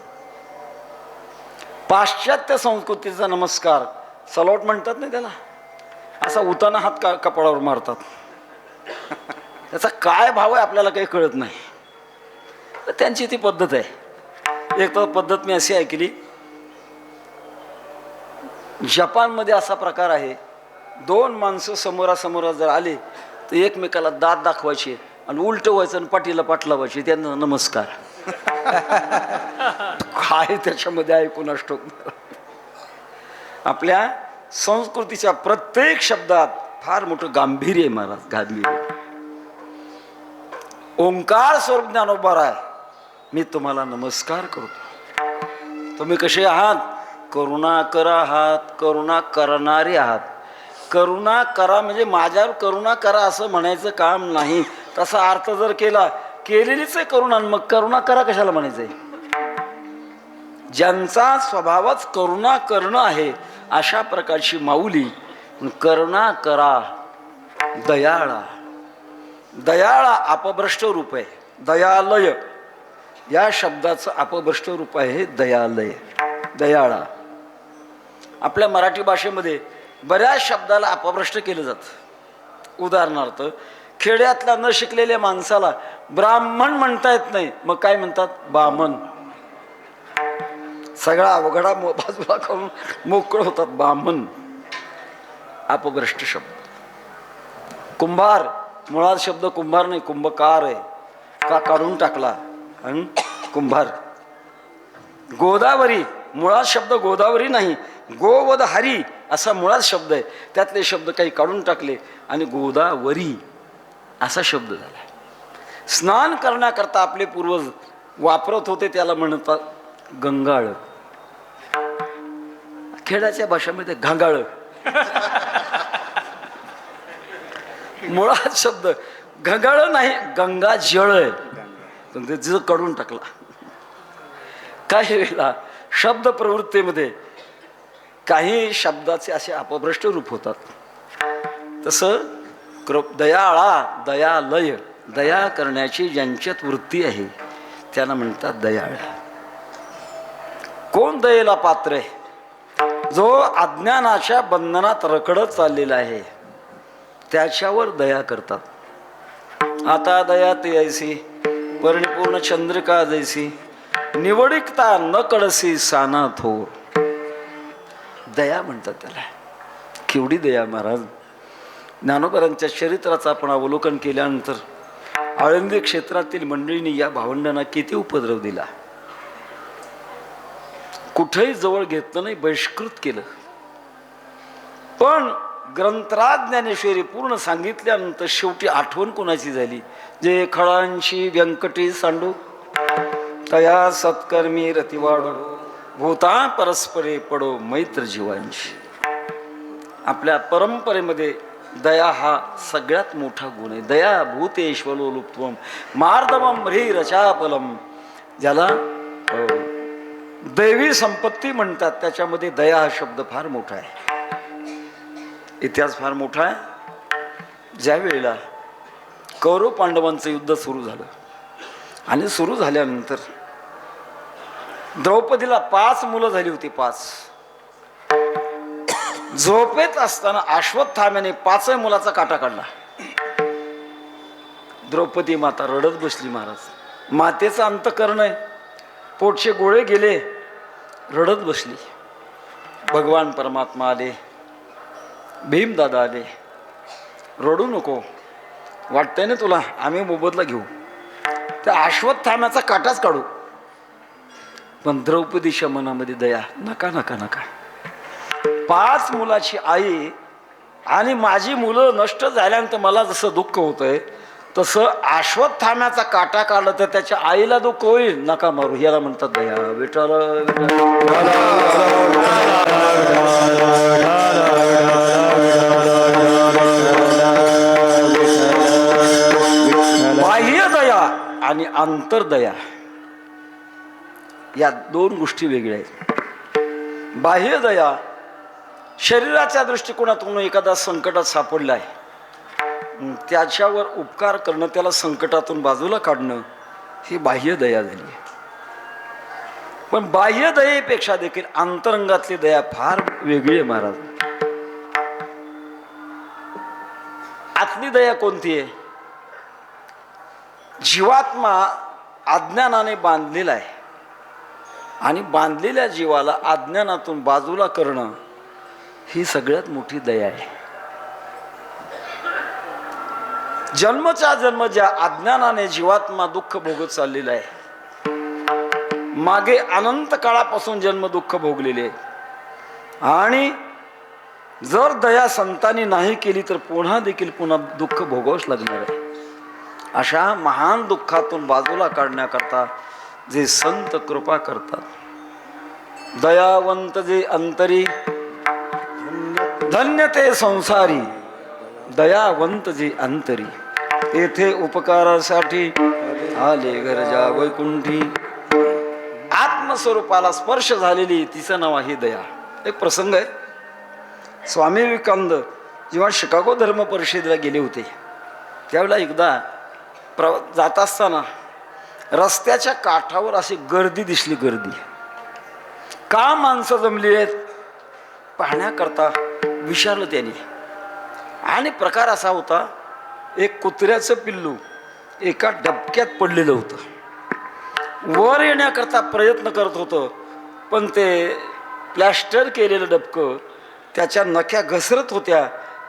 पाश्चात्य संस्कृतीचा नमस्कार सलोट म्हणतात ना त्याला, असा उताना हात कपाळावर मारतात. त्याचा काय भाव आहे आपल्याला काही कळत नाही. त्यांची ती पद्धत आहे. एक तर पद्धत मी अशी ऐकली, जपानमध्ये असा प्रकार आहे, दोन माणसं समोरासमोर जर आले तर एकमेकाला दात दाखवायचे आणि उलट व्हायचं आणि पाठीला पाठ लावायची, त्यांना नमस्कार. काय त्याच्यामध्ये ऐकून असतो. आपल्या संस्कृतीच्या प्रत्येक शब्दात फार मोठं गांभीर्य आहे महाराज, गांभीर्य. ओंकार स्वरूप ज्ञानोबा आहे, मी तुम्हाला नमस्कार करतो. तुम्ही कसे आहात? करुणाकर आहात, करुणा करणारे आहात. करुणा करा म्हणजे माझ्यावर करुणा करा असं म्हणायचं काम नाही. तसा अर्थ जर केला, केलेलीच आहे करुणा, मग करुणा करा कशाला म्हणायचंय? ज्यांचा स्वभावच करुणा करणं आहे अशा प्रकारची माऊली. करुणा करा, दयाळा. दयाळा अपभ्रष्ट रूप आहे. दयालय या शब्दाचं अपभ्रष्ट रूप आहे दयालय, दयाळा. आपल्या मराठी भाषेमध्ये बऱ्याच शब्दाला अपभ्रष्ट केलं जातं. उदाहरणार्थ, खेड्यातल्या न शिकलेल्या माणसाला ब्राह्मण म्हणता येत नाही, मग काय म्हणतात? बामण. सगळा अवघडा बाजूला करून मोकळं होतात, बामण. अपभ्रष्ट शब्द. कुंभार, मुळात शब्द कुंभार नाही, कुंभकार आहे, का काढून टाकला आणि कुंभार. गोदावरी, मुळात शब्द गोदावरी नाही, गोवध हरी असा मुळात शब्द आहे, त्यातले शब्द काही काढून टाकले आणि गोदावरी असा शब्द झाला. स्नान करण्याकरता आपले पूर्वज वापरत होते, त्याला म्हणतात गंगाळ. खेड्याच्या भाषेमध्ये घांगाळ. मुळात शब्द घंगाळ नाही, गंगा जळ आहे, पण ते ज काढून टाकला. काही वेळेला शब्द प्रवृत्तीमध्ये काही शब्दाचे असे अपभ्रष्ट रूप होतात. तसं दयाळा, दयालय, दया करण्याची ज्यांच्यात वृत्ती आहे त्यांना म्हणतात दयाळ. कोण दयेला पात्र आहे? जो अज्ञानाच्या बंधनात रखडत चाललेला आहे त्याच्यावर दया करतात. आता दया ते ऐसी परिपूर्ण चंद्रिका जैसी, निवडिकता न कळसी साना थोर. दया म्हणतात त्याला. केवढी दया महाराज. ज्ञानोबांच्या चरित्राचं आपण अवलोकन केल्यानंतर आळंदी क्षेत्रातील मंडळींनी या भावंडांना किती उपद्रव दिला. कुठेही जवळ घेतलं नाही, बहिष्कृत केलं. पण ग्रंथराज ज्ञानेश्वरी पूर्ण सांगितल्यानंतर शेवटी आठवण कोणाची झाली? जे खळांशी व्यंकटी सांडू, तया सत्कर्मी रतिवाडो, भूता परस्परे पडो मैत्र जीवांशी. आपल्या परंपरेमध्ये दया हा सगळ्यात मोठा गुण आहे. दया भूतेश्वलो लुप्त्वम मार्दवम ह्रीरचापलम, ज्याला दैवी संपत्ती म्हणतात, त्याच्यामध्ये दया हा शब्द फार मोठा आहे. इतिहास फार मोठा आहे. ज्या वेळेला कौरव पांडवांचं युद्ध सुरू झालं आणि सुरू झाल्यानंतर द्रौपदीला 5 मुलं झाली होती. 5 झोपेत असताना अश्वत्थाम्याने 5 मुलाचा काटा काढला. द्रौपदी माता रडत बसली. महाराज, मातेचं अंतकरण आहे, पोटचे गोळे गेले, रडत बसली. भगवान परमात्मा आले, भीमदादा आले. रडू नको, वाटतंय ना तुला, आम्ही मोबदला घेऊ, त्या अश्वत्थाम्याचा काटाच काढू. पण द्रौपदीच्या मनामध्ये दया, नका नका नका. 5 मुलाची आई आणि माझी मुलं नष्ट झाल्यानंतर मला जसं दुःख होतंय तसं अश्वत्थाम्याचा काटा काढला तर त्याच्या आईला दुःख होईल, नका मारू. याला म्हणतात दया. विठ्ठल बाह्य दया आणि आंतरदया या 2 गोष्टी वेगळ्या आहेत. बाह्य दया शरीराच्या दृष्टिकोनातून एखादा संकटात सापडलाय, त्याच्यावर उपकार करणं, त्याला संकटातून बाजूला काढणं, ही बाह्य दया झाली. पण बाह्य दयेपेक्षा देखील अंतरंगातली दया फार वेगळी आहे महाराज. आतली दया कोणती आहे? जीवात्मा अज्ञानाने बांधलेला आहे आणि बांधलेल्या जीवाला अज्ञानातून बाजूला करणं ही सगळ्यात मोठी दया आहे. जन्मच्या जन्म ज्या अज्ञानाने जीवात्मा दुःख भोगत चाललेला आहे, मागे अनंत काळापासून जन्म दुःख भोगलेले आहे, आणि जर दया संतांनी नाही केली तर पुन्हा दुःख भोगावंच लागणार आहे. अशा महान दुःखातून बाजूला काढण्याकरता जे संत कृपा करतात, दयावंत जे अंतरी धन्य ते संसारी, दयावंत जे अंतरी येथे उपकारासाठी आले गरजा वैकुंठी. आत्मस्वरूपाला स्पर्श झालेली तिचं नाव आहे दया. एक प्रसंग आहे. स्वामी विवेकानंद जेव्हा शिकागो धर्म परिषदेला गेले होते, त्यावेळेला एकदा जात असताना रस्त्याच्या काठावर अशी गर्दी दिसली. गर्दी का माणसं जमली आहेत पाहण्याकरता विचारलं त्यांनी. आणि प्रकार असा होता, एक कुत्र्याचं पिल्लू एका डबक्यात पडलेलं होतं. वर येण्याकरता प्रयत्न करत होतं, पण ते प्लॅस्टर केलेलं डबकं त्याच्या नख्या घसरत होत्या.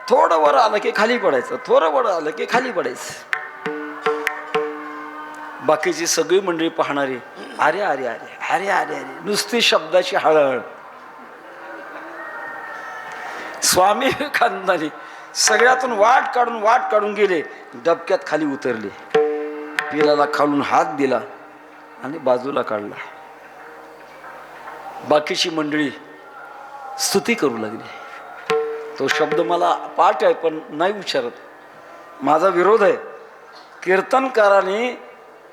थोडं वर आलं की खाली पडायचं, थोडं वर आलं की खाली पडायचं. बाकीची सगळी मंडळी पाहणारी अरे अरे अरे अरे अरे अरे नुसती शब्दाची हळहळ. स्वामी विवेकानंदांनी सगळ्यातून वाट काढून गेले, डबक्यात खाली उतरले, पिलाला खालून हात दिला आणि बाजूला काढला. बाकीची मंडळी स्तुती करू लागली. तो शब्द मला पाठ आहे पण नाही विचारत, माझा विरोध आहे. कीर्तनकाराने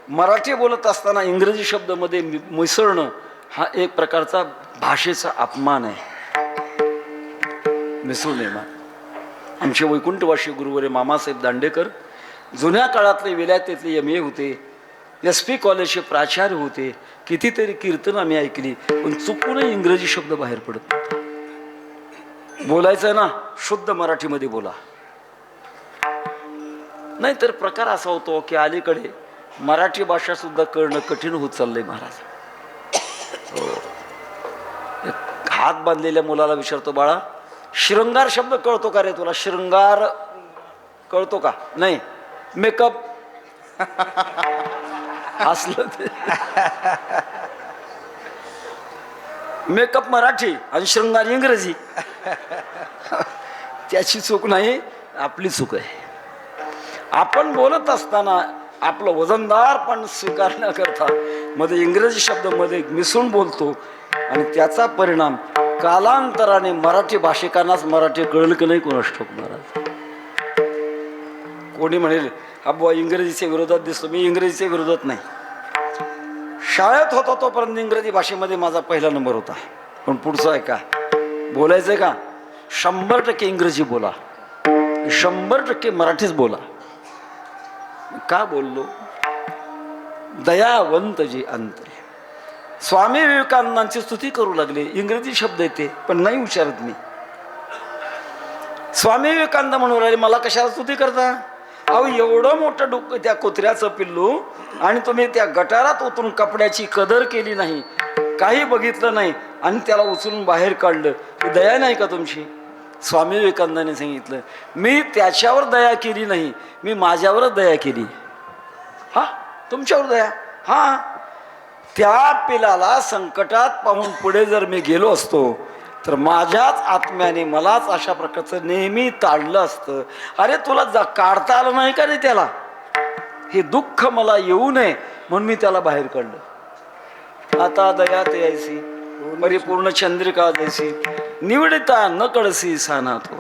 मराठी बोलत असताना इंग्रजी शब्दामध्ये मिसळणं हा एक प्रकारचा भाषेचा अपमान आहे. मिसळू नये. आमचे वैकुंठवासी गुरुवरे मामासाहेब दांडेकर जुन्या काळातले विलायतेतले MA होते, SP कॉलेजचे प्राचार्य होते. कितीतरी कीर्तन आम्ही ऐकली, पण चुकूनही इंग्रजी शब्द बाहेर पडत नाही. बोलायचं ना शुद्ध मराठीमध्ये बोला. नाहीतर प्रकार असा होतो की अलीकडे मराठी भाषा सुद्धा कळणं कठीण होत चाललंय महाराज. हात बांधलेल्या मुलाला विचारतो, बाळा शृंगार शब्द कळतो का रे तुला? शृंगार कळतो का? नाही. मेकअप हसलं ते. मेकअप मराठी आणि शृंगार इंग्रजी. त्याची चूक नाही, आपली चूक आहे. आपण बोलत असताना आपलं वजनदारपण स्वीकारण्याकरता मध्ये इंग्रजी शब्द मध्ये मिसळून बोलतो, आणि त्याचा परिणाम कालांतराने मराठी भाषिकांनाच मराठी कळलं की नाही कोणास ठाऊक महाराज. कोणी म्हणेल हा बुवा इंग्रजीच्या विरोधात दिसतो. मी इंग्रजीच्या विरोधात नाही. शाळेत होता तोपर्यंत इंग्रजी भाषेमध्ये माझा पहिला नंबर होता. पण पुढचं आहे का बोलायचं आहे का, 100% इंग्रजी बोला, 100% मराठीच बोला. का बोललो? दयावंत जे अंतरे. स्वामी विवेकानंदांची स्तुती करू लागले. इंग्रजी शब्द येते पण नाही विचारत मी. स्वामी विवेकानंद म्हणून राहिले, मला कशाला स्तुती करता? अहो एवढं मोठं डोकं त्या कुत्र्याचं पिल्लू, आणि तुम्ही त्या गटारात उतरून कपड्याची कदर केली नाही, काही बघितलं नाही, आणि त्याला उचलून बाहेर काढलं. ही दया नाही का तुमची? स्वामी विवेकानंदांनी सांगितलं, मी त्याच्यावर दया केली नाही, मी माझ्यावरच दया केली. हा तुमच्यावर दया? हा. त्या पिलाला संकटात पाहून पुढे जर मी गेलो असतो तर माझ्याच आत्म्याने मलाच अशा प्रकारचं नेहमी ताडलं असतं. अरे तुला काढता आलं नाही का रे त्याला? हे दुःख मला येऊ नये म्हणून मी त्याला बाहेर काढलं. आता दया ते ऐसी परिपूर्ण चंद्रिका जैसी निवडिता न कळसी साना तो.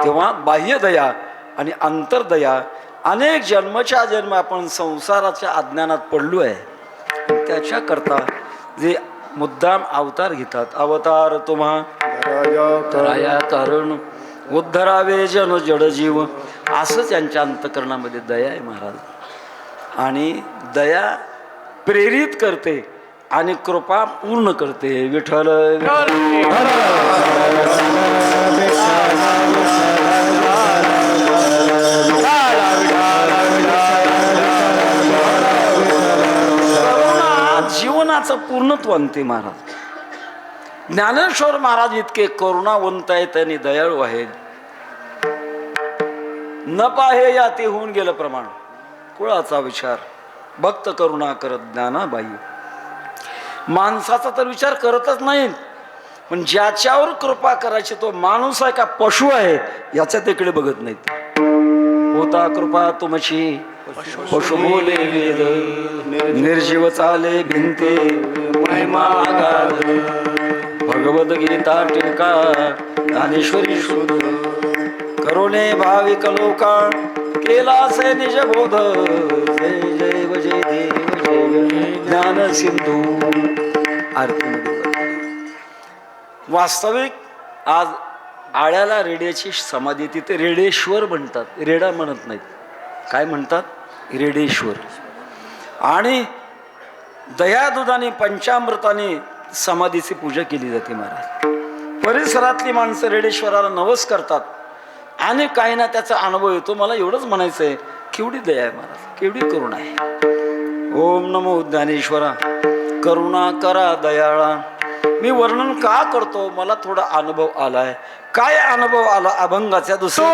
तेव्हा बाह्य दया आणि अंतर्दया. अनेक जन्मच्या जन्म आपण संसाराच्या अज्ञानात पडलो आहे, त्याच्याकरता जे मुद्दाम अवतार घेतात. अवतार तुम्हा तराया तारण उद्धरावे जन जडजीव, असं त्यांच्या अंतकरणामध्ये दया आहे महाराज. आणि दया प्रेरित करते आणि कृपा पूर्ण करते. विठ्ठल करुणा जीवनाचं पूर्णत्व आणते महाराज. ज्ञानेश्वर महाराज इतके करुणावंत आहेत आणि दयाळू आहेत. न पाहे या ते होऊन गेलं प्रमाण. कुळाचा विचार भक्त करुणा करत ज्ञानाबाई. माणसाचा तर विचार करतच नाही, पण ज्याच्यावर कृपा करायची तो माणूस आहे का पशु आहे याच्या तिकडे बघत नाहीत. होता कृपा तुमची पशु बोले वेद, निर्जीव चाले भिंते महिमा आगाध. भगवद्गीता टीका ज्ञानेश्वरी शोध, करुणे भाविक लोका केला से निज बोध. जय जय जय देव जय ज्ञान सिंधू. आरतीमध्ये वास्तविक आज आळ्याला रेड्याची समाधी, तिथे रेडेश्वर म्हणतात, रेडा म्हणत नाहीत. काय म्हणतात? रेडेश्वर. आणि दयादुधाने पंचामृताने समाधीची पूजा केली जाते महाराज. परिसरातली माणसं रेडेश्वराला नवस करतात आणि काही ना त्याचा अनुभव येतो. मला एवढंच म्हणायचं आहे, केवढी दया आहे महाराज, केवढी करुणा आहे. ओम नमो ज्ञानेश्वरा. करुणा करा दयाळा. मी वर्णन का करतो, मला थोडा अनुभव आलाय. काय अनुभव आला? अभंगाच्या दुसऱ्या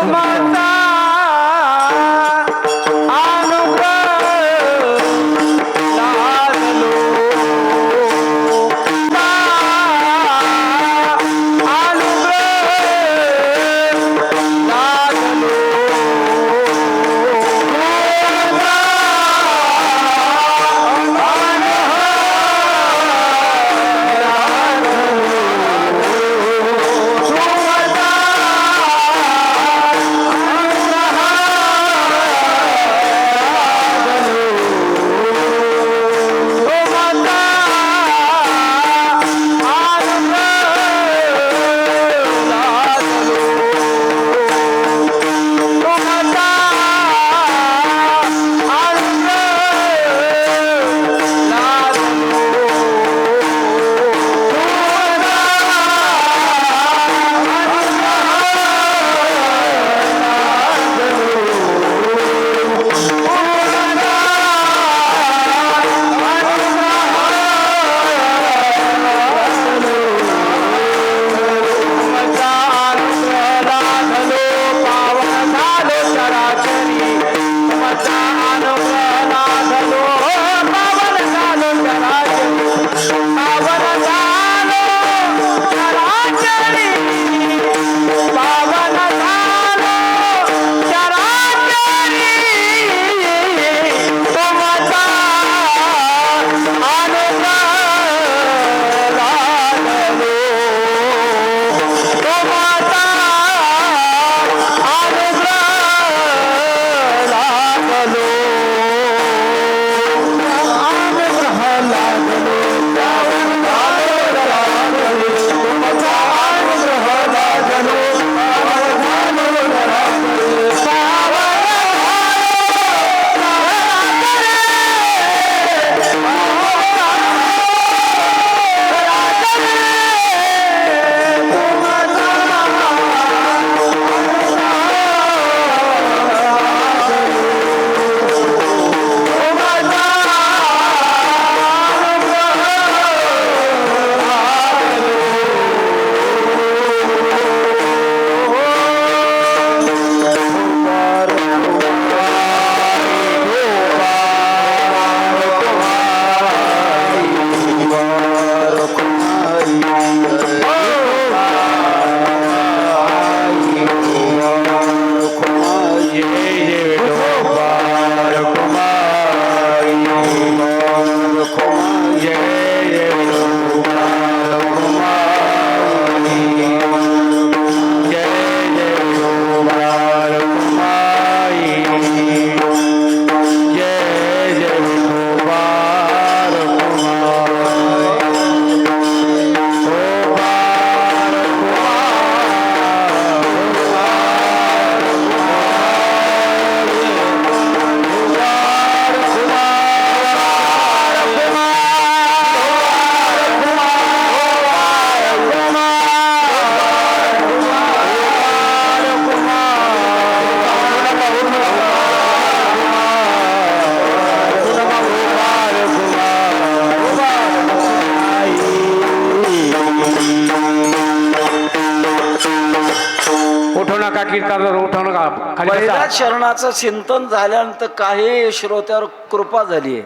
कीर्तनावर उठवणं का खाली पहिल्या बसा. चरणाचं चिंतन झाल्यानंतर काही श्रोत्यावर कृपा झाली आहे.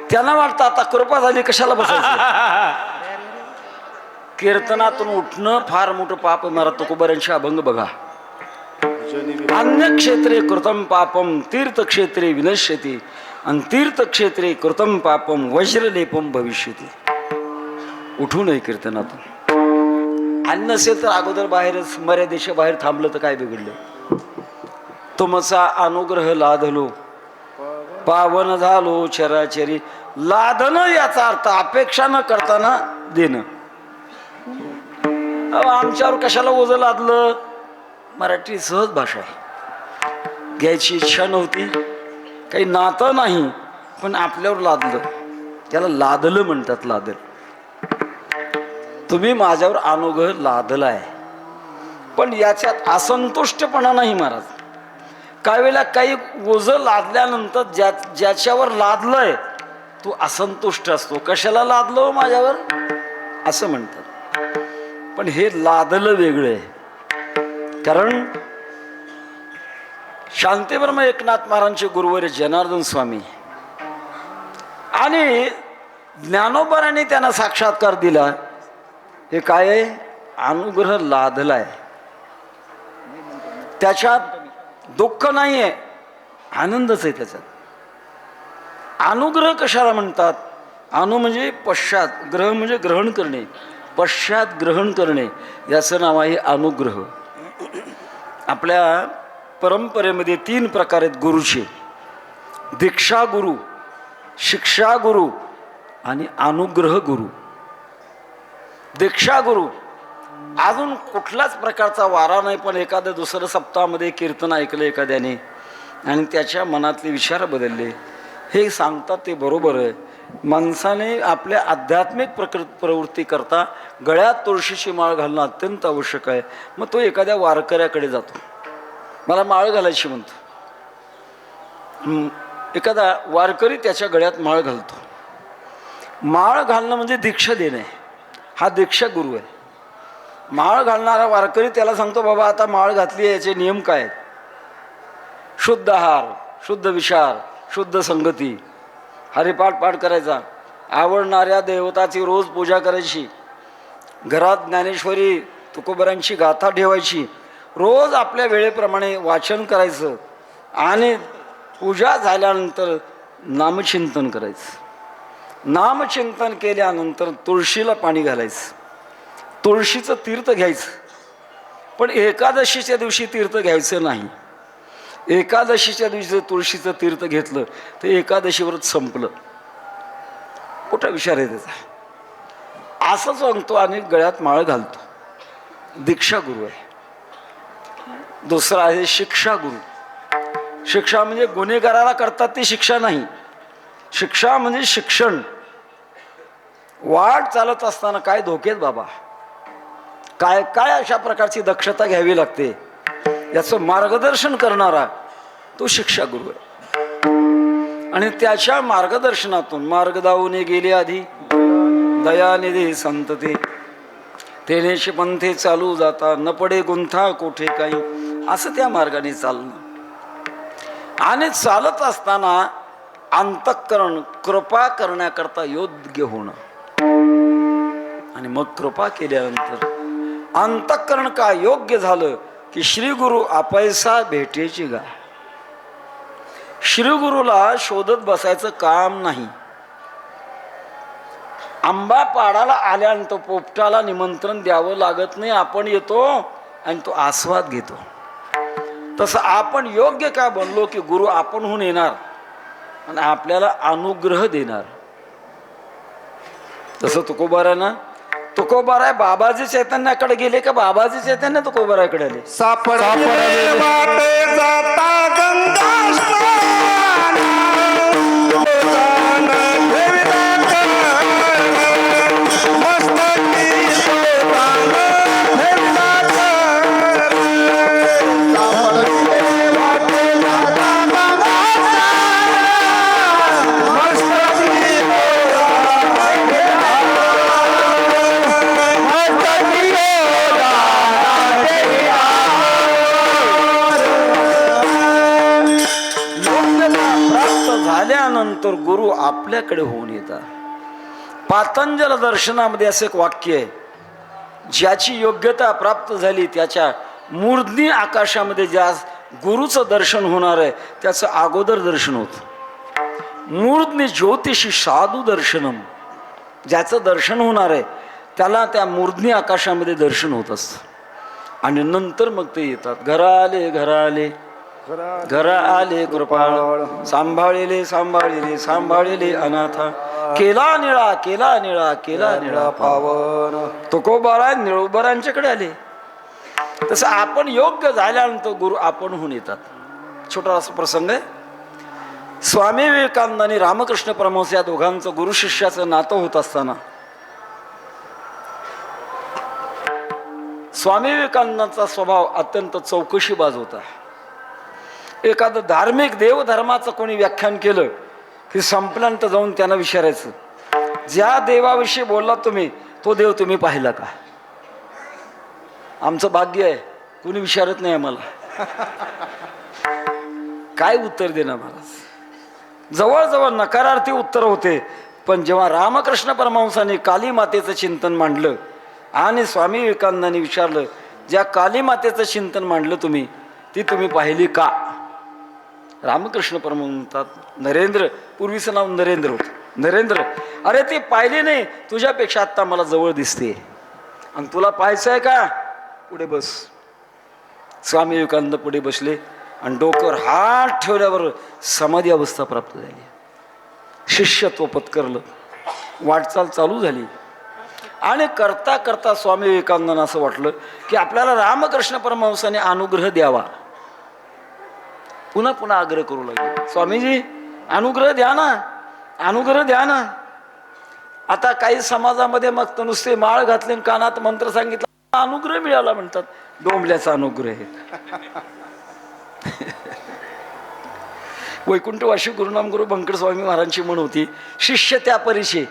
त्यांना वाटतं आता कृपा झाली कशाला बसायचं. कीर्तनातून उठणं फार मोठं पाप आहे. मला तुकोबारांचे अभंग बघा. अन्य क्षेत्रे कृतम पापम तीर्थक्षेत्रे विनश्यती आणि तीर्थक्षेत्रे कृतम पापम वज्रलेपम भविष्यती. उठू नये कीर्तनातून. अन्न नसेल तर अगोदर बाहेरच मर्यादेशा बाहेर थांबलं तर काय बिघडलं. तुमचा अनुग्रह लादलो पावन झालो चराचरी. लादणं याचा अर्थ अपेक्षा न करताना देणं. आमच्यावर कशाला ओझं लादलं. मराठी सहज भाषा आहे. घ्यायची इच्छा नव्हती, काही नातं नाही, पण आपल्यावर लादलं. त्याला लादलं म्हणतात. लादल. तुम्ही माझ्यावर अनुग्रह लादलाय, पण याच्यात असंतुष्टपणा नाही महाराज. काही वेळेला काही ओझं लादल्यानंतर ज्याच्यावर लादलंय तो असंतुष्ट असतो. कशाला लादलो माझ्यावर असं म्हणतात. पण हे लादलं वेगळं आहे. कारण शांतीब्रह्म एकनाथ महाराजांचे गुरुवर जनार्दन स्वामी आणि ज्ञानोबारांनी त्यांना साक्षात्कार दिला. हे काय आहे. अनुग्रह लादलाय. त्याच्यात दुःख नाही आहे, आनंदच आहे त्याच्यात. अनुग्रह कशाला म्हणतात. अनु म्हणजे पश्चात, ग्रह म्हणजे ग्रहण करणे, पश्चात ग्रहण करणे, याचं नाव आहे अनुग्रह. आपल्या परंपरेमध्ये 3 प्रकार आहेत गुरुचे. दीक्षा गुरु, शिक्षा गुरु आणि अनुग्रह गुरु. दीक्षा गुरु अजून कुठलाच प्रकारचा वारा नाही, पण एखाद्या दुसऱ्या सप्ताहामध्ये कीर्तन ऐकलं एखाद्याने आणि त्याच्या मनातले विचार बदलले, हे सांगतात ते बरोबर आहे. माणसाने आपल्या आध्यात्मिक प्रवृत्ती करता गळ्यात तुळशीची माळ घालणं अत्यंत आवश्यक आहे. मग तो एखाद्या वारकऱ्याकडे जातो, मला माळ घालायची म्हणतो. एखादा वारकरी त्याच्या गळ्यात माळ घालतो. माळ घालणं म्हणजे दीक्षा देणे. हा दीक्षा गुरु आहे. माळ घालणारा वारकरी त्याला सांगतो, बाबा आता माळ घातली आहे, याचे नियम काय आहेत. शुद्ध आहार, शुद्ध विचार, शुद्ध संगती, हरिपाठ पाठ करायचा, आवडणाऱ्या देवताची रोज पूजा करायची, घरात ज्ञानेश्वरी तुकोबारांची गाथा ठेवायची, रोज आपल्या वेळेप्रमाणे वाचन करायचं आणि पूजा झाल्यानंतर नामचिंतन करायचं. नामचिंतन केल्यानंतर तुळशीला पाणी घालायचं, तुळशीचं तीर्थ घ्यायचं. पण एकादशीच्या दिवशी तीर्थ घ्यायचं नाही. एकादशीच्या दिवशी तुळशीचं तीर्थ घेतलं तर एकादशी व्रत संपलं. कुठं विचार आहे त्याचा. असं सांगतो आणि गळ्यात माळ घालतो. दीक्षा गुरु आहे. दुसरा आहे शिक्षा गुरु. शिक्षा म्हणजे गुन्हेगाराला करतात ती शिक्षा नाही. शिक्षा म्हणजे शिक्षण. वाट चालत असताना काय धोकेत बाबा, काय काय अशा प्रकारची दक्षता घ्यावी लागते, याचं मार्गदर्शन करणारा तो शिक्षा गुरु आहे. आणि त्याच्या मार्गदर्शनातून मार्ग दावूने गेले आधी दयानिधी संतते, तेनेशी पंथे चालू जाता न पडे गुंथा कोठे काही. असं त्या मार्गाने चालणं. आणि चालत असताना अंतःकरण कृपा करण्याकरता योग्य होणं. आणि मग कृपा केल्यानंतर अंतःकरण का योग्य झालं की श्री गुरु आपैसा भेटेची गा. श्री गुरुला शोधत बसायचं काम नाही. आंबा पाडाला आल्यानंतर पोपटाला निमंत्रण द्यावं लागत नाही. आपण येतो आणि तो आस्वाद घेतो. तसं आपण योग्य का बनलो की गुरु आपणहून येणार आणि आपल्याला अनुग्रह देणार. तसं तुकोबारानं, तुकोबाराय बाबाजी चैतन्याकडे गेले का बाबाजी चैतन्य तुकोबाराकडे आले. सापडले वाटे जाता गंगा स्नान, मस्तकी सोपान फेरला कर. सापडले वाटे जाता गंगा स्नान, मस्तकी सोपान फेरला कर. मस्तकी सोपान झाल्यानंतर गुरु आपल्याकडे होऊन येतात. पातंजल दर्शनामध्ये असं एक वाक्य आहे, ज्याची योग्यता प्राप्त झाली त्याच्या मूर्ध्नी आकाशामध्ये ज्या गुरुचं दर्शन होणार आहे त्याचं अगोदर दर्शन होतं. मूर्ध्नी ज्योतिषी साधू दर्शनम, ज्याचं दर्शन होणार आहे त्याला त्या मूर्ध्नी आकाशामध्ये दर्शन होत असतं. आणि नंतर मग ते येतात. घरा आले कृपाळ, सांभाळिले सांभाळिले सांभाळिले अनाथा, केला निळा पावन. तुकोबारा निळोबारांच्याकडे आले. तसं आपण योग्य झाल्यानंतर गुरु आपण होऊन येतात. छोटा असा प्रसंग आहे. स्वामी विवेकानंद आणि रामकृष्ण परमहंस या दोघांचं गुरु शिष्याचं नातं होत असताना स्वामी विवेकानंदांचा स्वभाव अत्यंत चौकशीबाज होता. एखादं धार्मिक देवधर्माचं कोणी व्याख्यान केलं की संपल्यानंतर जाऊन त्यांना विचारायचं, ज्या देवाविषयी बोलला तुम्ही तो देव तुम्ही पाहिला का? आमचं भाग्य आहे कोणी विचारत नाही आम्हाला. काय उत्तर देणार महाराज? जवळजवळ नकारार्थी उत्तर होते. पण जेव्हा रामकृष्ण परमहंसांनी काली मातेचं चिंतन मांडलं आणि स्वामी विवेकानंदांनी विचारलं, ज्या काली मातेचं चिंतन मांडलं तुम्ही ती तुम्ही पाहिली का? रामकृष्ण परमहंस म्हणतात, नरेंद्र, पूर्वीचं नाव नरेंद्र होतं, नरेंद्र अरे ती पाहिली नाही, तुझ्यापेक्षा आत्ता मला जवळ दिसते आणि तुला पाहायचं आहे का? पुढे बस. स्वामी विवेकानंद पुढे बसले आणि डोक्यावर हात ठेवल्यावर समाधी अवस्था प्राप्त झाली. शिष्यत्व पत्करलं, वाटचाल चालू झाली. आणि करता करता स्वामी विवेकानंदांना असं वाटलं की आपल्याला रामकृष्ण परमहंसाने अनुग्रह द्यावा. पुन्हा पुन्हा आग्रह करू लागले, स्वामीजी अनुग्रह द्या ना, अनुग्रह द्या ना. आता काही समाजामध्ये मग नुसते माळ घातले, कानात मंत्र सांगितला, अनुग्रह मिळाला म्हणतात. डोंबल्याचा अनुग्रह. वैकुंठवाशी गुरुनाम गुरु बंकट स्वामी महाराजांची म्हण होती, शिष्य त्या परिचे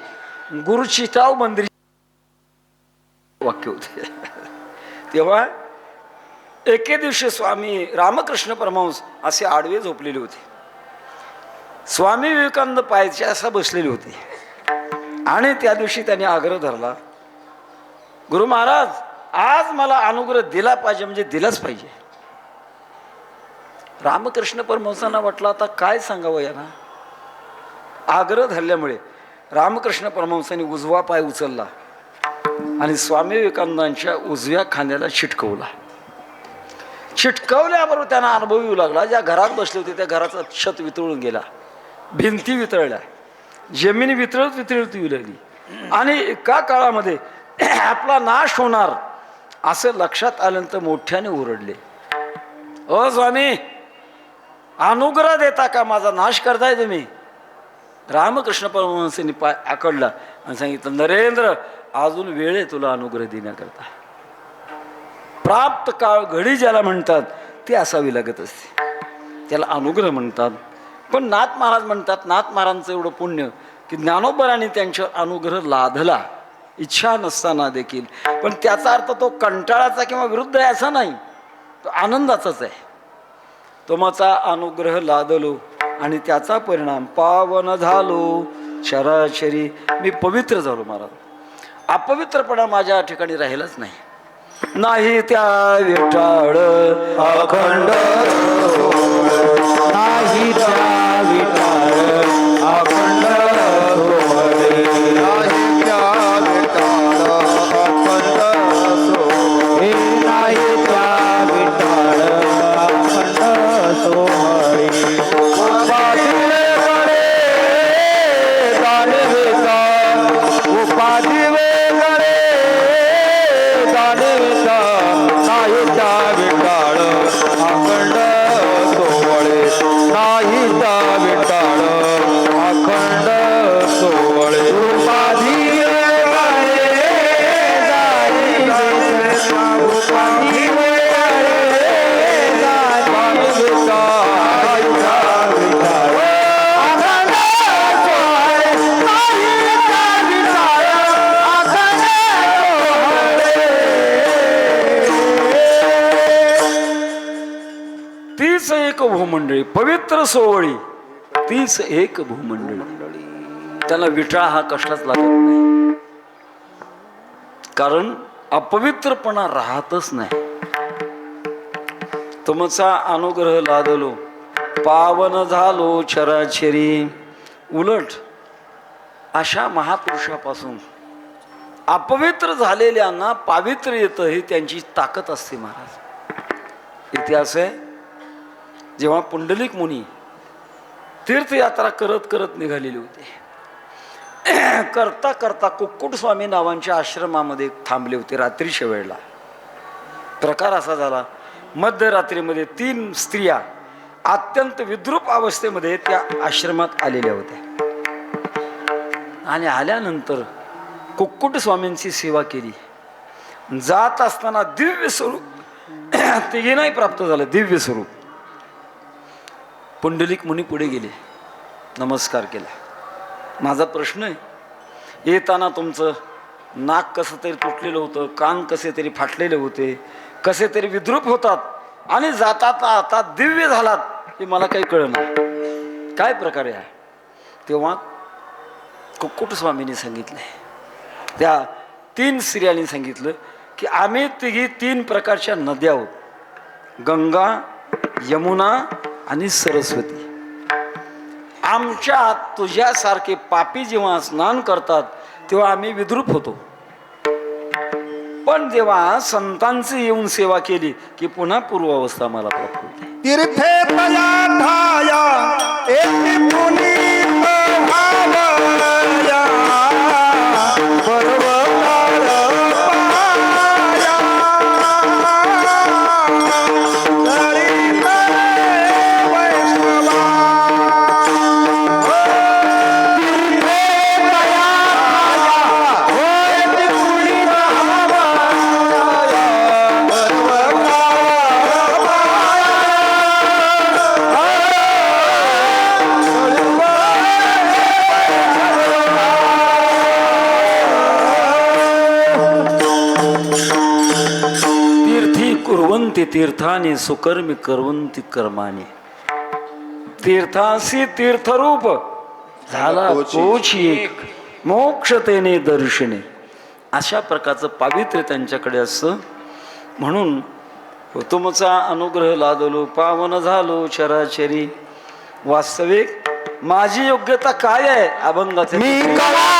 गुरुची ताव मंदिर वाक्य होते. तेव्हा एके दिवशी स्वामी रामकृष्ण परमहंस असे आडवे झोपलेले होते. स्वामी विवेकानंद पायाचे असा बसलेले होते. आणि त्या दिवशी त्यांनी आग्रह धरला, गुरु महाराज आज मला अनुग्रह दिला पाहिजे, म्हणजे दिलाच पाहिजे. रामकृष्ण परमहंसांना वाटलं आता काय सांगावं यांना. आग्रह धरल्यामुळे रामकृष्ण परमहंसांनी उजवा पाय उचलला आणि स्वामी विवेकानंदांच्या उजव्या खांद्याला चिटकवला. चिटकवल्याबरोबर त्यांना अनुभव येऊ लागला, ज्या घरात बसले होते त्या घराचा छत वितळून गेला, भिंती वितळल्या, जमीन वितळत येऊ लागली. आणि एका काळामध्ये आपला नाश होणार असं लक्षात आल्यानंतर मोठ्याने ओरडले, ओ स्वामी अनुग्रह देता का, माझा नाश करताय तुम्ही? रामकृष्ण परमहंसांनी पाय आकडला आणि सांगितलं, नरेंद्र अजून वेळ आहे तुला अनुग्रह देण्याकरता. प्राप्त काळ घडी ज्याला म्हणतात ती असावी लागत असते, त्याला अनुग्रह म्हणतात. पण नाथ महाराज म्हणतात, नाथ महाराजांचं एवढं पुण्य की ज्ञानोबरांनी त्यांच्यावर अनुग्रह लादला इच्छा नसताना देखील. पण त्याचा अर्थ तो कंटाळाचा किंवा विरुद्ध आहे असा नाही, तो आनंदाचाच आहे. तुमचा अनुग्रह लादलो आणि त्याचा परिणाम पावन झालो शराशरी, मी पवित्र झालो महाराज. अपवित्रपणा माझ्या ठिकाणी राहिलाच नाही. नाही त्या विठाळ अखंड, नाही त्या विठाळ अखंड सोहळे, नाही त्या विठाळ अखंड सोहळे, नाही त्या विठाळ अखंड सोहळे. उपाधी वेगळे दानविता, नाही त्या विठाळ अखंड सोहळे, नाही त्या विठाळ अखंड सोहळे. उपाधी वेगळे उपाधी वेगळे दानविता, तीच एक भूमंडळी पवित्र सोहळी तीच एक भूमंडळी. त्याला विटाळ हा कशालाच लागत नाही, कारण अपवित्रपणा राहतच नाही. तुमचा अनुग्रह लादलो पावन झालो चराचरी. उलट अशा महापुरुषापासून अपवित्र झालेल्यांना पावित्र्य येतं, ही त्यांची ताकद असते. महाराज, इतिहास आहे, जेव्हा पुंडलिक मुनी तीर्थयात्रा करत करत निघालेले होते, करता करता कुक्कुट स्वामी नावांच्या आश्रमामध्ये थांबले होते. रात्रीच्या वेळेला प्रकार असा झाला, मध्यरात्रीमध्ये 3 स्त्रिया अत्यंत विद्रूप अवस्थेमध्ये त्या आश्रमात आलेल्या होत्या. आणि आल्यानंतर कुक्कुट स्वामींची सेवा केली. जात असताना दिव्य स्वरूप तिघींनाही प्राप्त झालं, दिव्य स्वरूप. पुंडलिक मुनी पुढे गेले, नमस्कार केला. माझा प्रश्न आहे, येताना तुमचं नाक कसं तरी तुटलेलं होतं, कान कसे तरी फाटलेले होते, कसे तरी विद्रूप होतात, आणि जातात आता दिव्य झालात, हे मला काही कळणार, काय प्रकारे आहे. तेव्हा कुक्कुट स्वामींनी सांगितले, त्या 3 स्त्रियांनी सांगितलं की आम्ही तिघी 3 प्रकारच्या नद्या आहोत, गंगा, यमुना आणि सरस्वती. आमच्या तुझ्यासारखे पापी जेव्हा स्नान करतात तेव्हा आम्ही विद्रूप होतो, पण जेव्हा संतांची येऊन सेवा केली की पुन्हा पूर्वावस्था मला प्राप्त होते. तीर्थे तया ठाया एके पुनीत भावया पर्वताळ पाया ललित वैष्णवा. कुर्वन्ति तीर्थानि सुकर्मी कुर्वन्ति कर्माणि. तीर्थासी तीर्थरूप झाला तोच एक, मोक्ष तेने दर्शने. अशा प्रकारचं पावित्र्य त्यांच्याकडे असतं. म्हणून तुमचा अनुग्रह लादलो पावन झालो चराचरी. वास्तविक माझी योग्यता काय आहे अभंगाचे? मी कला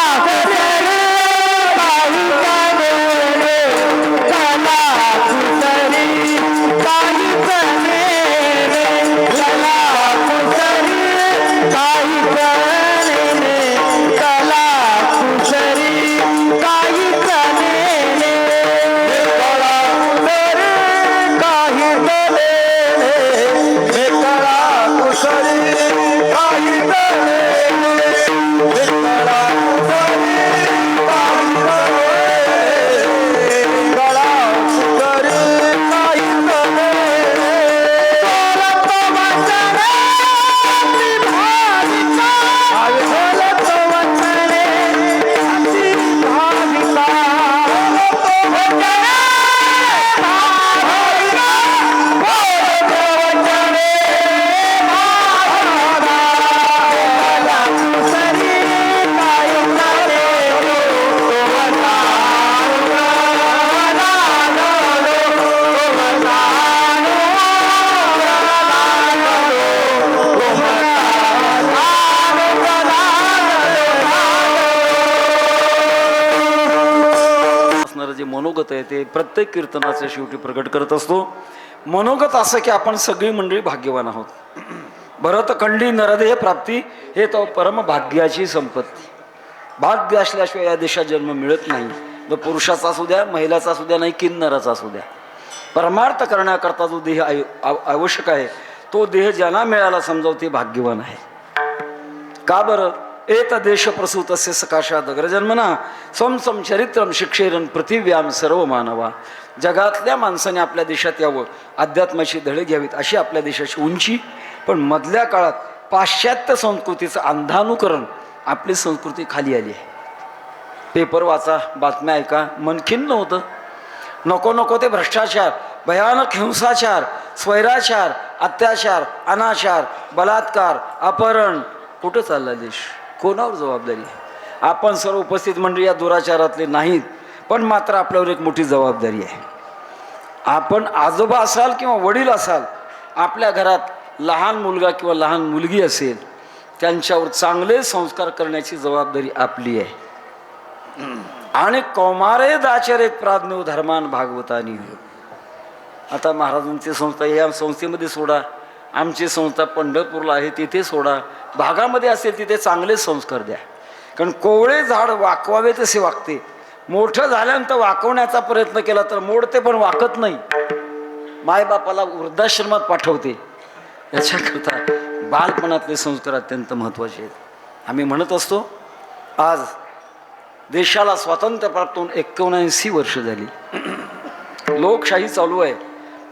मनोगत आहे ते प्रत्येक कीर्तनाच्या शेवटी प्रकट करत असतो. मनोगत असं की आपण सगळी मंडळी भाग्यवान आहोत. भरतखंडी नरदेह प्राप्ती हे तो परम भाग्याची संपत्ती. भाग्य असल्याशिवाय या देशात जन्म मिळत नाही. तो पुरुषाचा असू द्या, महिलाचा असू द्या, नाही किन्नराचा असू द्या. परमार्थ करण्याकरता जो देह आवश्यक आहे तो देह ज्यांना मिळाला समजावं ते भाग्यवान आहे. का बरं? एत देश प्रसूतस्य सकाशात अग्रजन्मना स्वम चरित्रम शिक्षेरन पृथिव्याम सर्व मानवा. जगातल्या माणसाने आपल्या देशात यावं, अध्यात्माची धडे घ्यावीत अशी आपल्या देशाची उंची. पण मधल्या काळात पाश्चात्य संस्कृतीचं अंधानुकरण आपली संस्कृती खाली आली आहे. पेपर वाचा, बातम्या ऐका, मन खिन्न होतं. नको नको ते भ्रष्टाचार. भयानक हिंसाचार, स्वैराचार, अत्याचार, अनाचार, बलात्कार, अपहरण, कुठं चालला देश? कोणावर जबाबदारी आहे? आपण सर्व उपस्थित मंडळी या दुराचारातले नाहीत, पण मात्र आपल्यावर एक मोठी जबाबदारी आहे. आपण आजोबा असाल किंवा वडील असाल, आपल्या घरात लहान मुलगा किंवा लहान मुलगी असेल, त्यांच्यावर चांगले संस्कार करण्याची जबाबदारी आपली आहे. आणि कौमारे दाचरेत प्राज्ञो धर्मान भागवतानी. आता महाराजांची संस्था या संस्थेमध्ये सोडा, आमची संस्था पंढरपूरला आहे तिथे सोडा, भागामध्ये असेल तिथे चांगले संस्कार द्या. कारण कोवळे झाड वाकवावे तसे वाकते. मोठं झाल्यानंतर वाकवण्याचा प्रयत्न केला तर मोडते, पण वाकत नाही. मायबापाला वृद्धाश्रमात पाठवते. याच्याकरता बालपणातले संस्कार अत्यंत महत्त्वाचे आहेत. आम्ही म्हणत असतो, आज देशाला स्वातंत्र्य प्राप्त होऊन 79 वर्ष झाली. लोकशाही चालू आहे,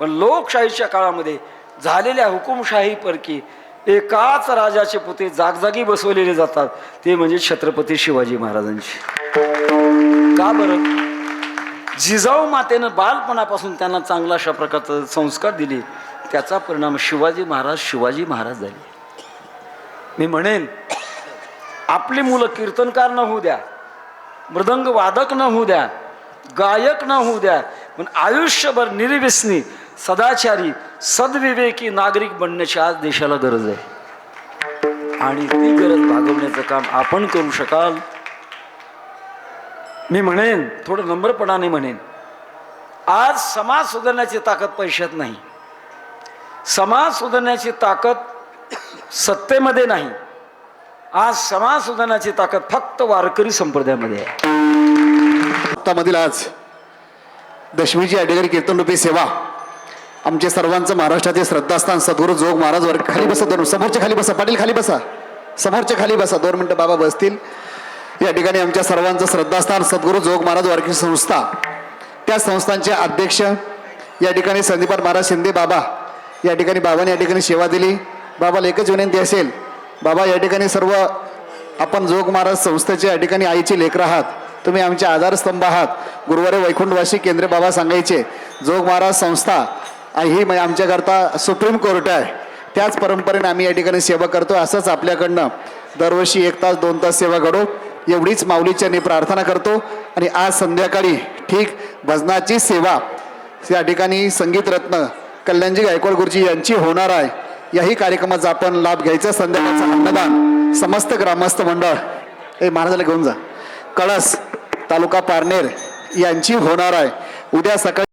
पण लोकशाहीच्या काळामध्ये झालेल्या हुकुमशाहीपैकी एकाच राजाचे पुते जागजागी बसवलेले जातात, ते म्हणजे छत्रपती शिवाजी महाराजांचे. का बरं? जिजाऊ मातेनं बालपणापासून त्यांना चांगला अशा प्रकारचे संस्कार दिले, त्याचा परिणाम शिवाजी महाराज झाले. मी म्हणेन, आपली मुलं कीर्तनकार न होऊ द्या, मृदंग वादक न होऊ द्या, गायक न होऊ द्या, पण आयुष्यभर निर्व्यसनी, सदाचारी, सद्विवेकी नागरिक बनण्याची आज देशाला गरज आहे. आणि ती गरज भागवण्याचं काम आपण करू शकाल. मी म्हणेन, थोडं नम्रपणाने म्हणेन, आज समाज सुधारण्याची ताकद पैशात नाही, समाज सुधारण्याची ताकद सत्तेमध्ये नाही, आज समाज सुधारण्याची ताकद फक्त वारकरी संप्रदायामध्ये आहे. मधील आज दशमीची अडेगरी कीर्तनरूपी सेवा आमचे सर्वांचं महाराष्ट्राचे श्रद्धास्थान सद्गुरू जोग महाराज वर खाली बसा, दोन समोरच्या खाली बसा, पाटील खाली बसा, समोरच्या खाली बसा, 2 मिनिटं बाबा बसतील. या ठिकाणी आमच्या सर्वांचं श्रद्धास्थान सद्गुरू जोग महाराज वारकरी संस्था, त्या संस्थांचे अध्यक्ष या ठिकाणी संदीपान महाराज शिंदे बाबा, या ठिकाणी बाबांनी या ठिकाणी सेवा दिली. बाबाला एकच विनंती असेल, बाबा या ठिकाणी सर्व आपण जोग महाराज संस्थेचे या ठिकाणी आईचे लेकरं आहात, तुम्ही आमचे आधारस्तंभ आहात. गुरुवारी वैकुंठवासी केंद्र बाबा सांगायचे, जोग महाराज संस्था ही आमच्याकरता सुप्रीम कोर्ट आहे. त्याच परंपरेने आम्ही या ठिकाणी सेवा करतो. असंच आपल्याकडनं दरवर्षी 1 तास 2 तास सेवा घडो, एवढीच माऊलीच्या प्रार्थना करतो. आणि आज संध्याकाळी ठीक भजनाची सेवा या ठिकाणी संगीतरत्न कल्याणजी गायकवाड गुरुजी यांची होणार आहे. याही कार्यक्रमाचा आपण लाभ घ्यायचा. संध्याकाळचं अन्नदान समस्त ग्रामस्थ मंडळ महाराजाला घेऊन जा, कळस तालुका पारनेर यांची होणार आहे. उद्या सकाळी